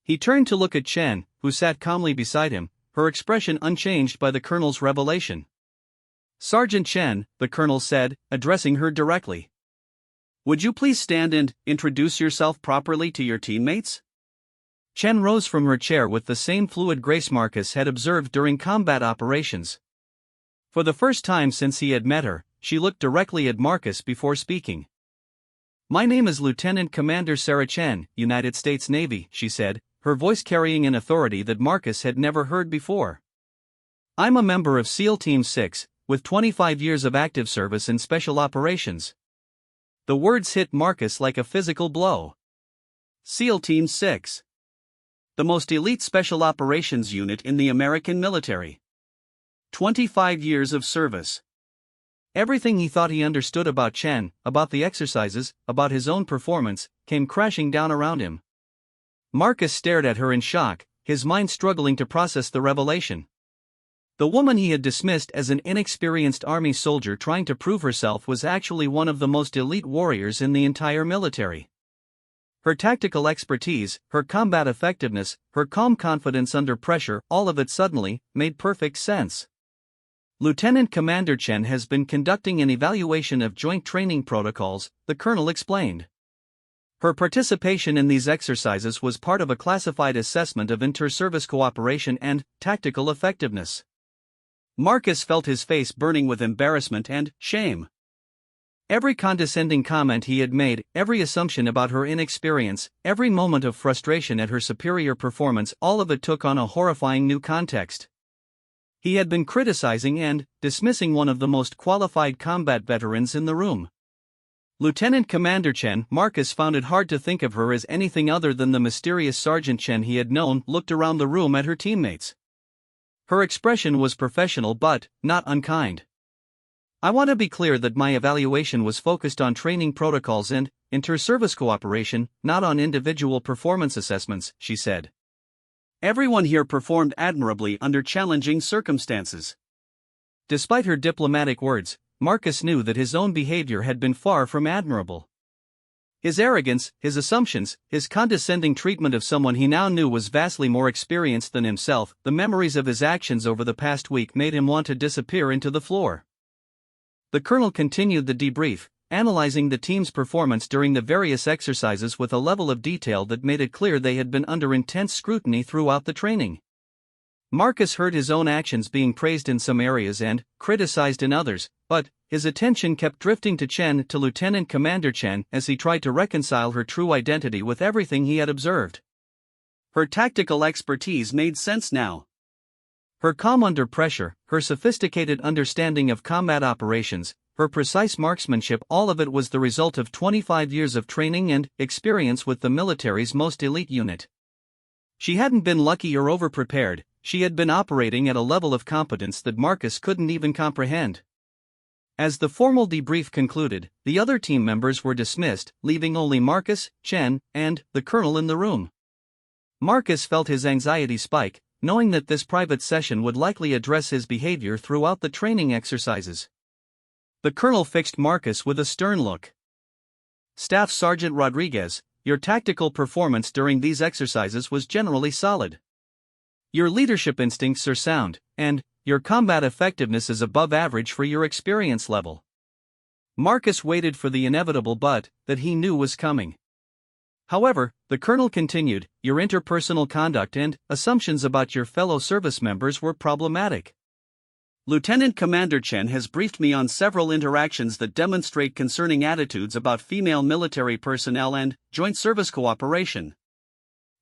He turned to look at Chen, who sat calmly beside him, her expression unchanged by the colonel's revelation. Sergeant Chen, the colonel said, addressing her directly. Would you please stand and introduce yourself properly to your teammates? Chen rose from her chair with the same fluid grace Marcus had observed during combat operations. For the first time since he had met her, she looked directly at Marcus before speaking. My name is Lieutenant Commander Sarah Chen, United States Navy, she said, her voice carrying an authority that Marcus had never heard before. I'm a member of SEAL Team 6, with 25 years of active service in special operations. The words hit Marcus like a physical blow. SEAL Team 6. The most elite special operations unit in the American military. 25 years of service. Everything he thought he understood about Chen, about the exercises, about his own performance, came crashing down around him. Marcus stared at her in shock, his mind struggling to process the revelation. The woman he had dismissed as an inexperienced army soldier trying to prove herself was actually one of the most elite warriors in the entire military. Her tactical expertise, her combat effectiveness, her calm confidence under pressure, all of it suddenly made perfect sense. Lieutenant Commander Chen has been conducting an evaluation of joint training protocols, the colonel explained. Her participation in these exercises was part of a classified assessment of inter-service cooperation and tactical effectiveness. Marcus felt his face burning with embarrassment and shame. Every condescending comment he had made, every assumption about her inexperience, every moment of frustration at her superior performance, all of it took on a horrifying new context. He had been criticizing and dismissing one of the most qualified combat veterans in the room. Lieutenant Commander Chen. Marcus found it hard to think of her as anything other than the mysterious Sergeant Chen he had known. Looked around the room at her teammates. Her expression was professional but not unkind. I want to be clear that my evaluation was focused on training protocols and inter-service cooperation, not on individual performance assessments, she said. Everyone here performed admirably under challenging circumstances. Despite her diplomatic words, Marcus knew that his own behavior had been far from admirable. His arrogance, his assumptions, his condescending treatment of someone he now knew was vastly more experienced than himself, the memories of his actions over the past week made him want to disappear into the floor. The colonel continued the debrief, analyzing the team's performance during the various exercises with a level of detail that made it clear they had been under intense scrutiny throughout the training. Marcus heard his own actions being praised in some areas and criticized in others, but his attention kept drifting to Lieutenant Commander Chen as he tried to reconcile her true identity with everything he had observed. Her tactical expertise made sense now. Her calm under pressure, her sophisticated understanding of combat operations, her precise marksmanship, all of it was the result of 25 years of training and experience with the military's most elite unit. She hadn't been lucky or overprepared, she had been operating at a level of competence that Marcus couldn't even comprehend. As the formal debrief concluded, the other team members were dismissed, leaving only Marcus, Chen, and the colonel in the room. Marcus felt his anxiety spike, knowing that this private session would likely address his behavior throughout the training exercises. The colonel fixed Marcus with a stern look. "Staff Sergeant Rodriguez, your tactical performance during these exercises was generally solid. Your leadership instincts are sound, and your combat effectiveness is above average for your experience level." Marcus waited for the inevitable but that he knew was coming. However, the colonel continued, "Your interpersonal conduct and assumptions about your fellow service members were problematic. Lieutenant Commander Chen has briefed me on several interactions that demonstrate concerning attitudes about female military personnel and joint service cooperation."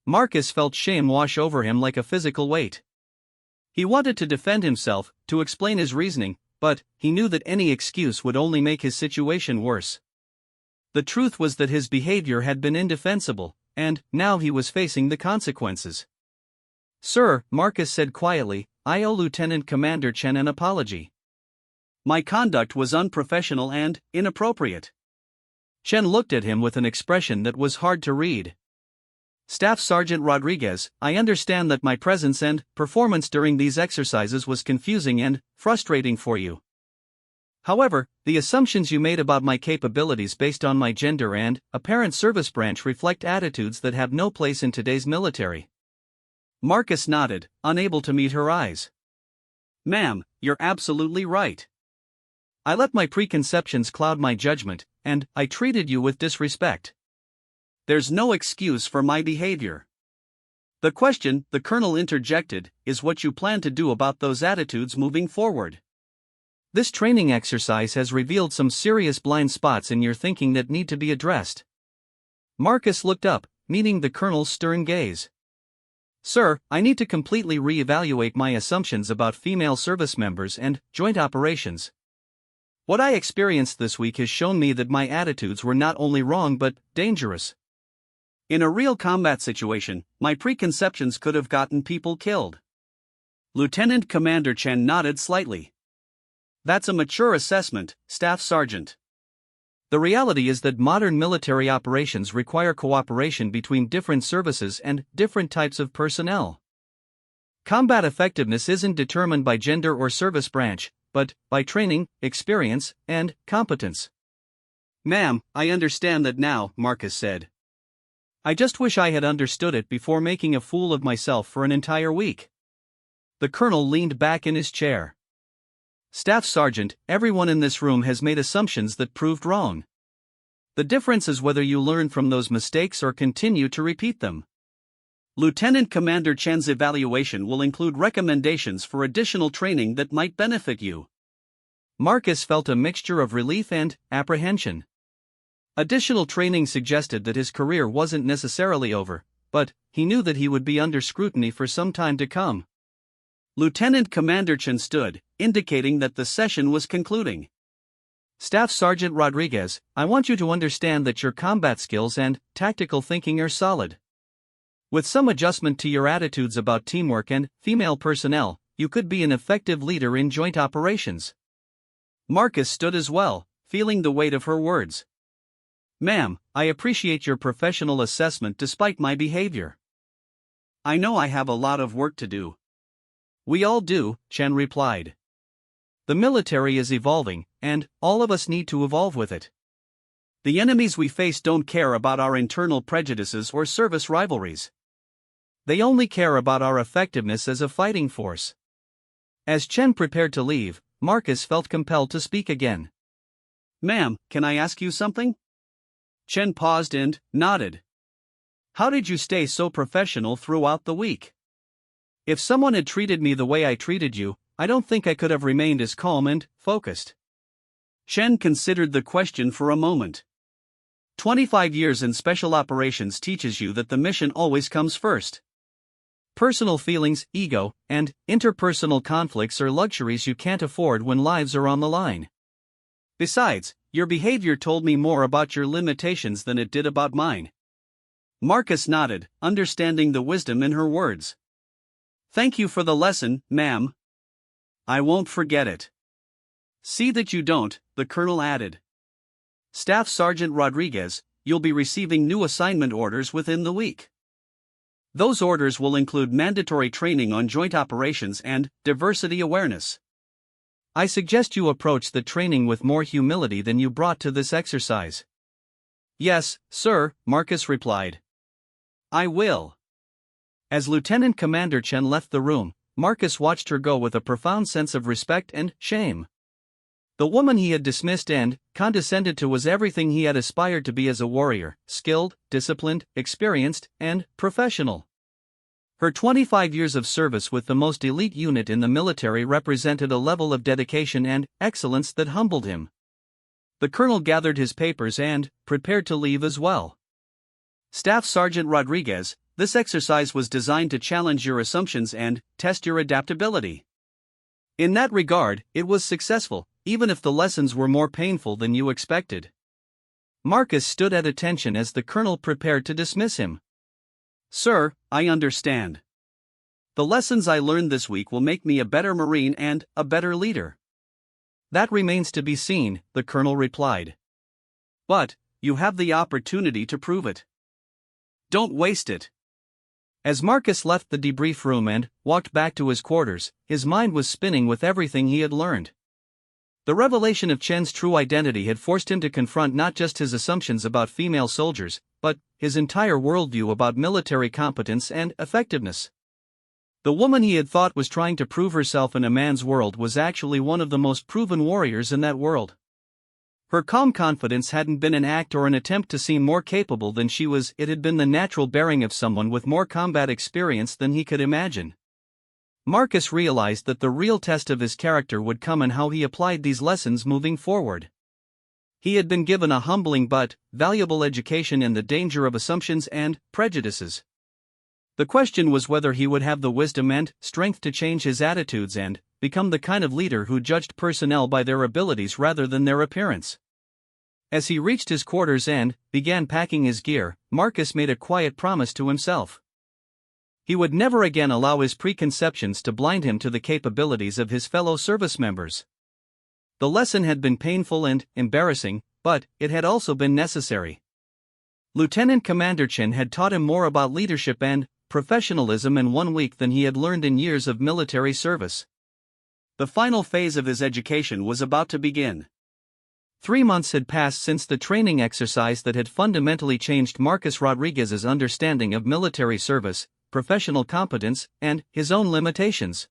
Marcus felt shame wash over him like a physical weight. He wanted to defend himself, to explain his reasoning, but he knew that any excuse would only make his situation worse. The truth was that his behavior had been indefensible, and now he was facing the consequences. "Sir," Marcus said quietly, "I owe Lieutenant Commander Chen an apology. My conduct was unprofessional and inappropriate." Chen looked at him with an expression that was hard to read. "Staff Sergeant Rodriguez, I understand that my presence and performance during these exercises was confusing and frustrating for you. However, the assumptions you made about my capabilities based on my gender and apparent service branch reflect attitudes that have no place in today's military." Marcus nodded, unable to meet her eyes. "Ma'am, you're absolutely right. I let my preconceptions cloud my judgment, and I treated you with disrespect. There's no excuse for my behavior. The question," the colonel interjected, "is what you plan to do about those attitudes moving forward. This training exercise has revealed some serious blind spots in your thinking that need to be addressed." Marcus looked up, meeting the colonel's stern gaze. "Sir, I need to completely re-evaluate my assumptions about female service members and joint operations. What I experienced this week has shown me that my attitudes were not only wrong but dangerous. In a real combat situation, my preconceptions could have gotten people killed." Lieutenant Commander Chen nodded slightly. "That's a mature assessment, Staff Sergeant. The reality is that modern military operations require cooperation between different services and different types of personnel. Combat effectiveness isn't determined by gender or service branch, but by training, experience, and competence." "Ma'am, I understand that now," Marcus said. "I just wish I had understood it before making a fool of myself for an entire week." The colonel leaned back in his chair. "Staff Sergeant, everyone in this room has made assumptions that proved wrong. The difference is whether you learn from those mistakes or continue to repeat them. Lieutenant Commander Chen's evaluation will include recommendations for additional training that might benefit you." Marcus felt a mixture of relief and apprehension. Additional training suggested that his career wasn't necessarily over, but he knew that he would be under scrutiny for some time to come. Lieutenant Commander Chen stood, indicating that the session was concluding. Staff Sergeant Rodriguez, I want you to understand that your combat skills and tactical thinking are solid. With some adjustment to your attitudes about teamwork and female personnel, you could be an effective leader in joint operations." Marcus stood as well, feeling the weight of her words. "Ma'am, I appreciate your professional assessment despite my behavior. I know I have a lot of work to do." "We all do," Chen replied. "The military is evolving, and all of us need to evolve with it. The enemies we face don't care about our internal prejudices or service rivalries. They only care about our effectiveness as a fighting force." As Chen prepared to leave, Marcus felt compelled to speak again. "Ma'am, can I ask you something?" Chen paused and nodded. "How did you stay so professional throughout the week? If someone had treated me the way I treated you, I don't think I could have remained as calm and focused." Chen considered the question for a moment. 25 years in special operations teaches you that the mission always comes first. Personal feelings, ego, and interpersonal conflicts are luxuries you can't afford when lives are on the line. Besides, your behavior told me more about your limitations than it did about mine." Marcus nodded, understanding the wisdom in her words. "Thank you for the lesson, ma'am. I won't forget it." "See that you don't," the colonel added. "Staff Sergeant Rodriguez, you'll be receiving new assignment orders within the week. Those orders will include mandatory training on joint operations and diversity awareness. I suggest you approach the training with more humility than you brought to this exercise." "Yes, sir," Marcus replied. "I will." As Lieutenant Commander Chen left the room, Marcus watched her go with a profound sense of respect and shame. The woman he had dismissed and condescended to was everything he had aspired to be as a warrior: skilled, disciplined, experienced, and professional. Her 25 years of service with the most elite unit in the military represented a level of dedication and excellence that humbled him. The colonel gathered his papers and prepared to leave as well. "Staff Sergeant Rodriguez, this exercise was designed to challenge your assumptions and test your adaptability. In that regard, it was successful, even if the lessons were more painful than you expected." Marcus stood at attention as the colonel prepared to dismiss him. "Sir, I understand. The lessons I learned this week will make me a better Marine and a better leader." "That remains to be seen," the colonel replied. "But you have the opportunity to prove it. Don't waste it." As Marcus left the debrief room and walked back to his quarters, his mind was spinning with everything he had learned. The revelation of Chen's true identity had forced him to confront not just his assumptions about female soldiers, but his entire worldview about military competence and effectiveness. The woman he had thought was trying to prove herself in a man's world was actually one of the most proven warriors in that world. Her calm confidence hadn't been an act or an attempt to seem more capable than she was, it had been the natural bearing of someone with more combat experience than he could imagine. Marcus realized that the real test of his character would come in how he applied these lessons moving forward. He had been given a humbling but valuable education in the danger of assumptions and prejudices. The question was whether he would have the wisdom and strength to change his attitudes and become the kind of leader who judged personnel by their abilities rather than their appearance. As he reached his quarters and began packing his gear, Marcus made a quiet promise to himself. He would never again allow his preconceptions to blind him to the capabilities of his fellow service members. The lesson had been painful and embarrassing, but it had also been necessary. Lieutenant Commander Chen had taught him more about leadership and professionalism in 1 week than he had learned in years of military service. The final phase of his education was about to begin. 3 months had passed since the training exercise that had fundamentally changed Marcus Rodriguez's understanding of military service, professional competence, and his own limitations.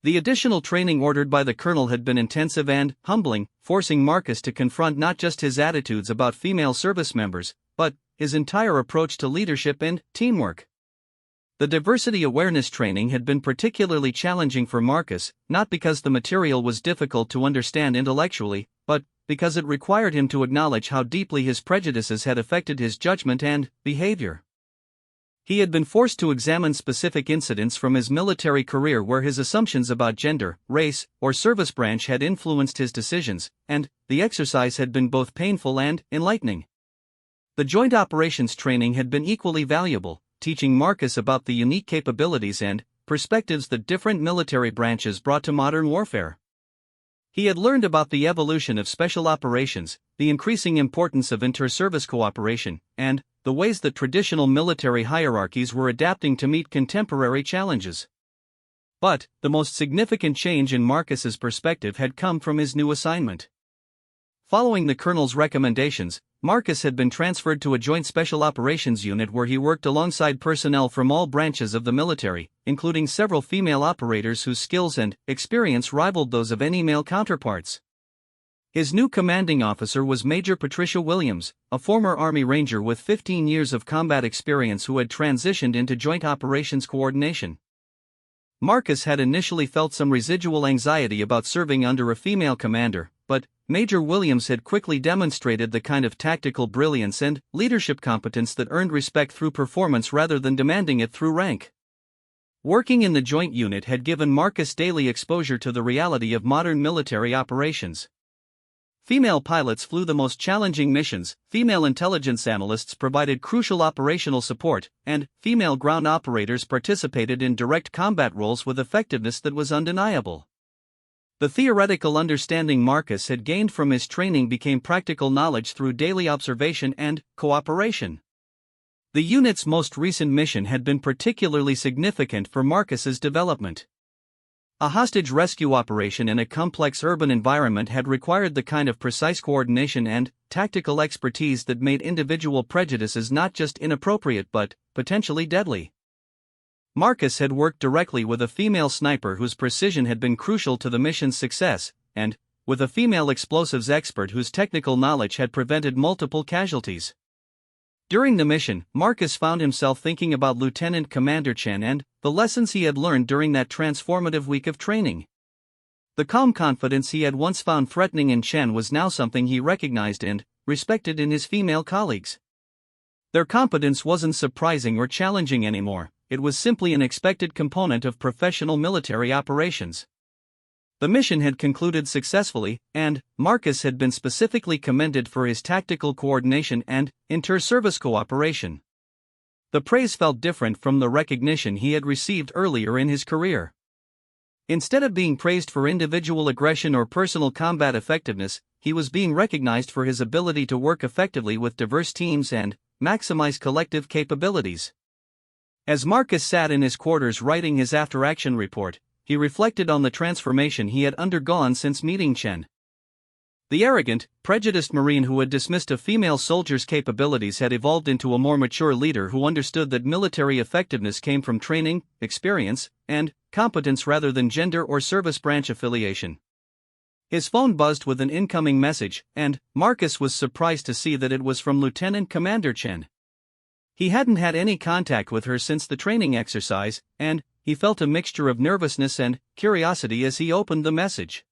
The additional training ordered by the colonel had been intensive and humbling, forcing Marcus to confront not just his attitudes about female service members, but his entire approach to leadership and teamwork. The diversity awareness training had been particularly challenging for Marcus, not because the material was difficult to understand intellectually, but because it required him to acknowledge how deeply his prejudices had affected his judgment and behavior. He had been forced to examine specific incidents from his military career where his assumptions about gender, race, or service branch had influenced his decisions, and the exercise had been both painful and enlightening. The joint operations training had been equally valuable, teaching Marcus about the unique capabilities and perspectives that different military branches brought to modern warfare. He had learned about the evolution of special operations, the increasing importance of inter-service cooperation, and the ways that traditional military hierarchies were adapting to meet contemporary challenges. But the most significant change in Marcus's perspective had come from his new assignment. Following the colonel's recommendations, Marcus had been transferred to a joint special operations unit where he worked alongside personnel from all branches of the military, including several female operators whose skills and experience rivaled those of any male counterparts. His new commanding officer was Major Patricia Williams, a former Army Ranger with 15 years of combat experience who had transitioned into joint operations coordination. Marcus had initially felt some residual anxiety about serving under a female commander, but Major Williams had quickly demonstrated the kind of tactical brilliance and leadership competence that earned respect through performance rather than demanding it through rank. Working in the joint unit had given Marcus daily exposure to the reality of modern military operations. Female pilots flew the most challenging missions, female intelligence analysts provided crucial operational support, and female ground operators participated in direct combat roles with effectiveness that was undeniable. The theoretical understanding Marcus had gained from his training became practical knowledge through daily observation and cooperation. The unit's most recent mission had been particularly significant for Marcus's development. A hostage rescue operation in a complex urban environment had required the kind of precise coordination and tactical expertise that made individual prejudices not just inappropriate but potentially deadly. Marcus had worked directly with a female sniper whose precision had been crucial to the mission's success, and with a female explosives expert whose technical knowledge had prevented multiple casualties. During the mission, Marcus found himself thinking about Lieutenant Commander Chen and the lessons he had learned during that transformative week of training. The calm confidence he had once found threatening in Chen was now something he recognized and respected in his female colleagues. Their competence wasn't surprising or challenging anymore, it was simply an expected component of professional military operations. The mission had concluded successfully, and Marcus had been specifically commended for his tactical coordination and inter-service cooperation. The praise felt different from the recognition he had received earlier in his career. Instead of being praised for individual aggression or personal combat effectiveness, he was being recognized for his ability to work effectively with diverse teams and maximize collective capabilities. As Marcus sat in his quarters writing his after-action report, he reflected on the transformation he had undergone since meeting Chen. The arrogant, prejudiced Marine who had dismissed a female soldier's capabilities had evolved into a more mature leader who understood that military effectiveness came from training, experience, and competence rather than gender or service branch affiliation. His phone buzzed with an incoming message, and Marcus was surprised to see that it was from Lieutenant Commander Chen. He hadn't had any contact with her since the training exercise, and he felt a mixture of nervousness and curiosity as he opened the message.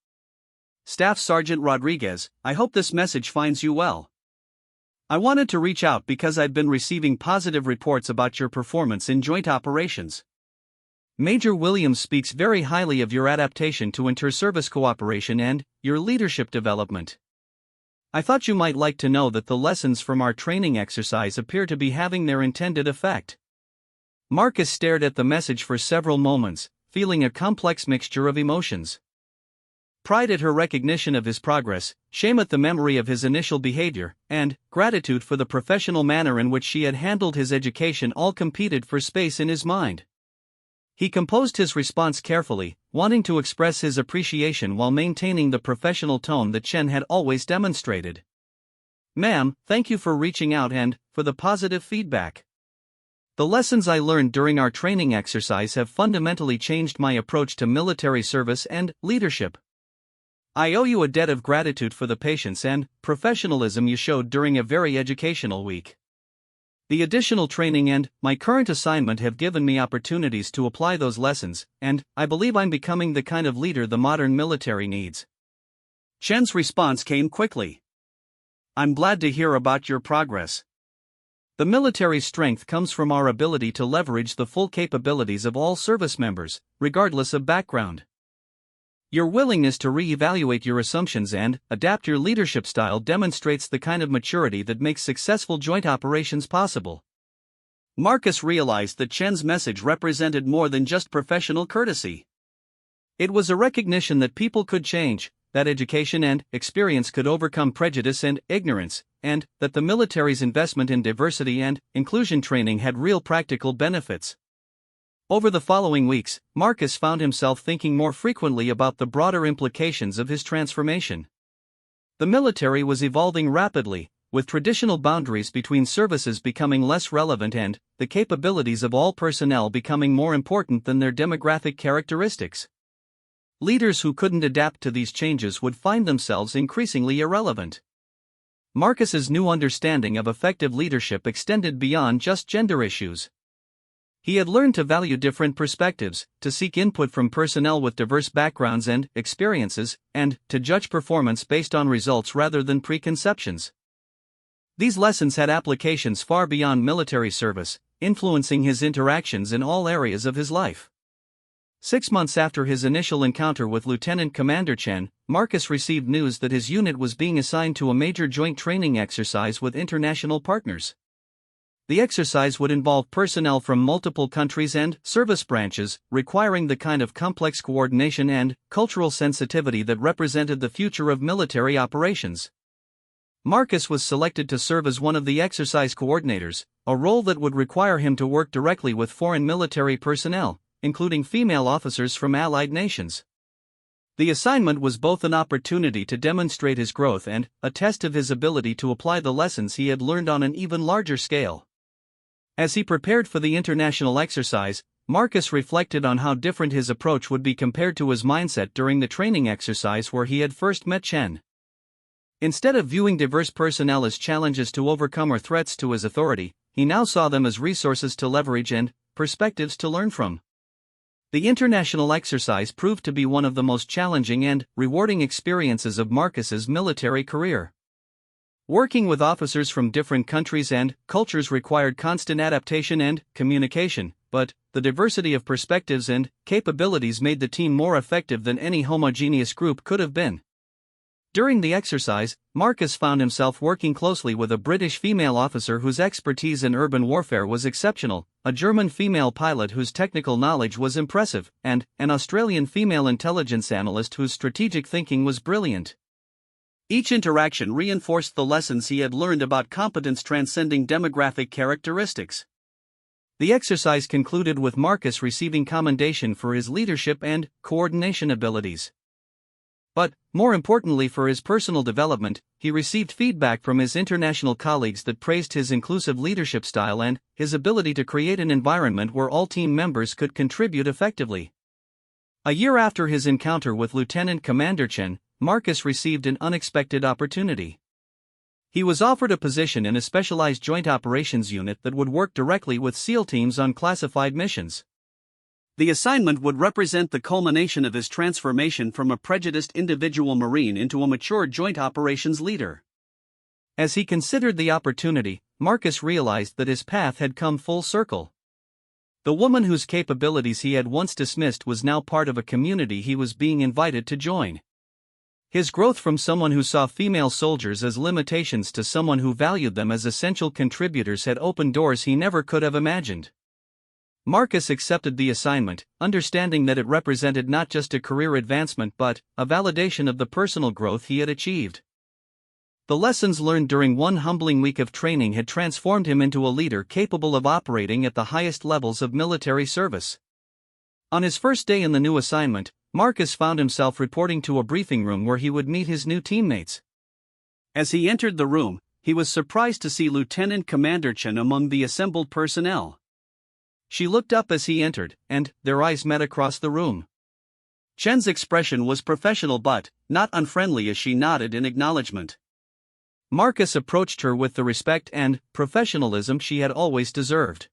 Staff Sergeant Rodriguez, I hope this message finds you well. I wanted to reach out because I've been receiving positive reports about your performance in joint operations. Major Williams speaks very highly of your adaptation to inter-service cooperation and your leadership development. I thought you might like to know that the lessons from our training exercise appear to be having their intended effect. Marcus stared at the message for several moments, feeling a complex mixture of emotions. Pride at her recognition of his progress, shame at the memory of his initial behavior, and gratitude for the professional manner in which she had handled his education all competed for space in his mind. He composed his response carefully, wanting to express his appreciation while maintaining the professional tone that Chen had always demonstrated. Ma'am, thank you for reaching out and for the positive feedback. The lessons I learned during our training exercise have fundamentally changed my approach to military service and leadership. I owe you a debt of gratitude for the patience and professionalism you showed during a very educational week. The additional training and my current assignment have given me opportunities to apply those lessons, and I believe I'm becoming the kind of leader the modern military needs. Chen's response came quickly. I'm glad to hear about your progress. The military's strength comes from our ability to leverage the full capabilities of all service members, regardless of background. Your willingness to re-evaluate your assumptions and adapt your leadership style demonstrates the kind of maturity that makes successful joint operations possible. Marcus realized that Chen's message represented more than just professional courtesy. It was a recognition that people could change, that education and experience could overcome prejudice and ignorance, and that the military's investment in diversity and inclusion training had real practical benefits. Over the following weeks, Marcus found himself thinking more frequently about the broader implications of his transformation. The military was evolving rapidly, with traditional boundaries between services becoming less relevant and the capabilities of all personnel becoming more important than their demographic characteristics. Leaders who couldn't adapt to these changes would find themselves increasingly irrelevant. Marcus's new understanding of effective leadership extended beyond just gender issues. He had learned to value different perspectives, to seek input from personnel with diverse backgrounds and experiences, and to judge performance based on results rather than preconceptions. These lessons had applications far beyond military service, influencing his interactions in all areas of his life. 6 months after his initial encounter with Lieutenant Commander Chen, Marcus received news that his unit was being assigned to a major joint training exercise with international partners. The exercise would involve personnel from multiple countries and service branches, requiring the kind of complex coordination and cultural sensitivity that represented the future of military operations. Marcus was selected to serve as one of the exercise coordinators, a role that would require him to work directly with foreign military personnel, including female officers from allied nations. The assignment was both an opportunity to demonstrate his growth and a test of his ability to apply the lessons he had learned on an even larger scale. As he prepared for the international exercise, Marcus reflected on how different his approach would be compared to his mindset during the training exercise where he had first met Chen. Instead of viewing diverse personnel as challenges to overcome or threats to his authority, he now saw them as resources to leverage and perspectives to learn from. The international exercise proved to be one of the most challenging and rewarding experiences of Marcus's military career. Working with officers from different countries and cultures required constant adaptation and communication, but the diversity of perspectives and capabilities made the team more effective than any homogeneous group could have been. During the exercise, Marcus found himself working closely with a British female officer whose expertise in urban warfare was exceptional, a German female pilot whose technical knowledge was impressive, and an Australian female intelligence analyst whose strategic thinking was brilliant. Each interaction reinforced the lessons he had learned about competence transcending demographic characteristics. The exercise concluded with Marcus receiving commendation for his leadership and coordination abilities. But, more importantly for his personal development, he received feedback from his international colleagues that praised his inclusive leadership style and his ability to create an environment where all team members could contribute effectively. A year after his encounter with Lieutenant Commander Chen, Marcus received an unexpected opportunity. He was offered a position in a specialized joint operations unit that would work directly with SEAL teams on classified missions. The assignment would represent the culmination of his transformation from a prejudiced individual Marine into a mature joint operations leader. As he considered the opportunity, Marcus realized that his path had come full circle. The woman whose capabilities he had once dismissed was now part of a community he was being invited to join. His growth from someone who saw female soldiers as limitations to someone who valued them as essential contributors had opened doors he never could have imagined. Marcus accepted the assignment, understanding that it represented not just a career advancement but a validation of the personal growth he had achieved. The lessons learned during one humbling week of training had transformed him into a leader capable of operating at the highest levels of military service. On his first day in the new assignment, Marcus found himself reporting to a briefing room where he would meet his new teammates. As he entered the room, he was surprised to see Lieutenant Commander Chen among the assembled personnel. She looked up as he entered, and their eyes met across the room. Chen's expression was professional but not unfriendly as she nodded in acknowledgement. Marcus approached her with the respect and professionalism she had always deserved.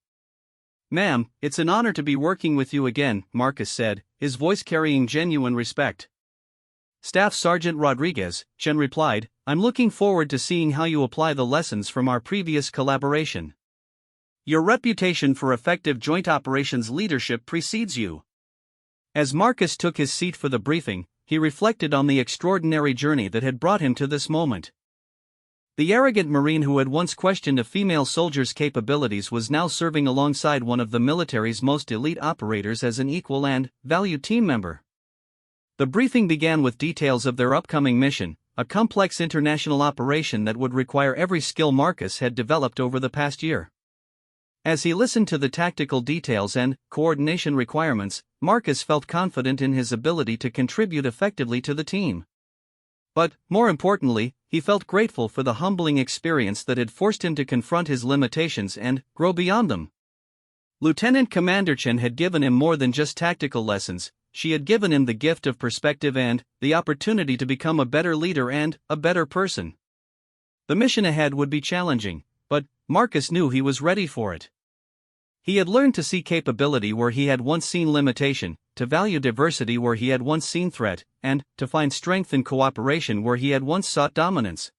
"Ma'am, it's an honor to be working with you again," Marcus said, his voice carrying genuine respect. "Staff Sergeant Rodriguez," Chen replied, "I'm looking forward to seeing how you apply the lessons from our previous collaboration." Your reputation for effective joint operations leadership precedes you. As Marcus took his seat for the briefing, he reflected on the extraordinary journey that had brought him to this moment. The arrogant Marine who had once questioned a female soldier's capabilities was now serving alongside one of the military's most elite operators as an equal and valued team member. The briefing began with details of their upcoming mission, a complex international operation that would require every skill Marcus had developed over the past year. As he listened to the tactical details and coordination requirements, Marcus felt confident in his ability to contribute effectively to the team. But, more importantly, he felt grateful for the humbling experience that had forced him to confront his limitations and grow beyond them. Lieutenant Commander Chen had given him more than just tactical lessons. She had given him the gift of perspective and the opportunity to become a better leader and a better person. The mission ahead would be challenging, but Marcus knew he was ready for it. He had learned to see capability where he had once seen limitation, to value diversity where he had once seen threat, and to find strength in cooperation where he had once sought dominance.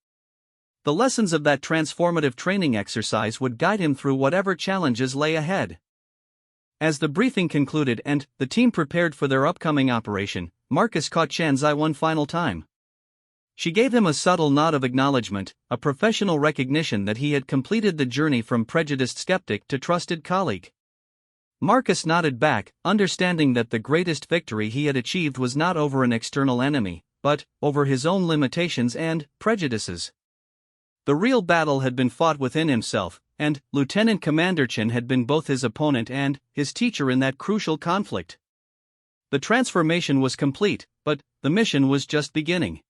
The lessons of that transformative training exercise would guide him through whatever challenges lay ahead. As the briefing concluded and the team prepared for their upcoming operation, Marcus caught Chen's eye one final time. She gave him a subtle nod of acknowledgement, a professional recognition that he had completed the journey from prejudiced skeptic to trusted colleague. Marcus nodded back, understanding that the greatest victory he had achieved was not over an external enemy, but over his own limitations and prejudices. The real battle had been fought within himself, and Lieutenant Commander Chen had been both his opponent and his teacher in that crucial conflict. The transformation was complete, but the mission was just beginning.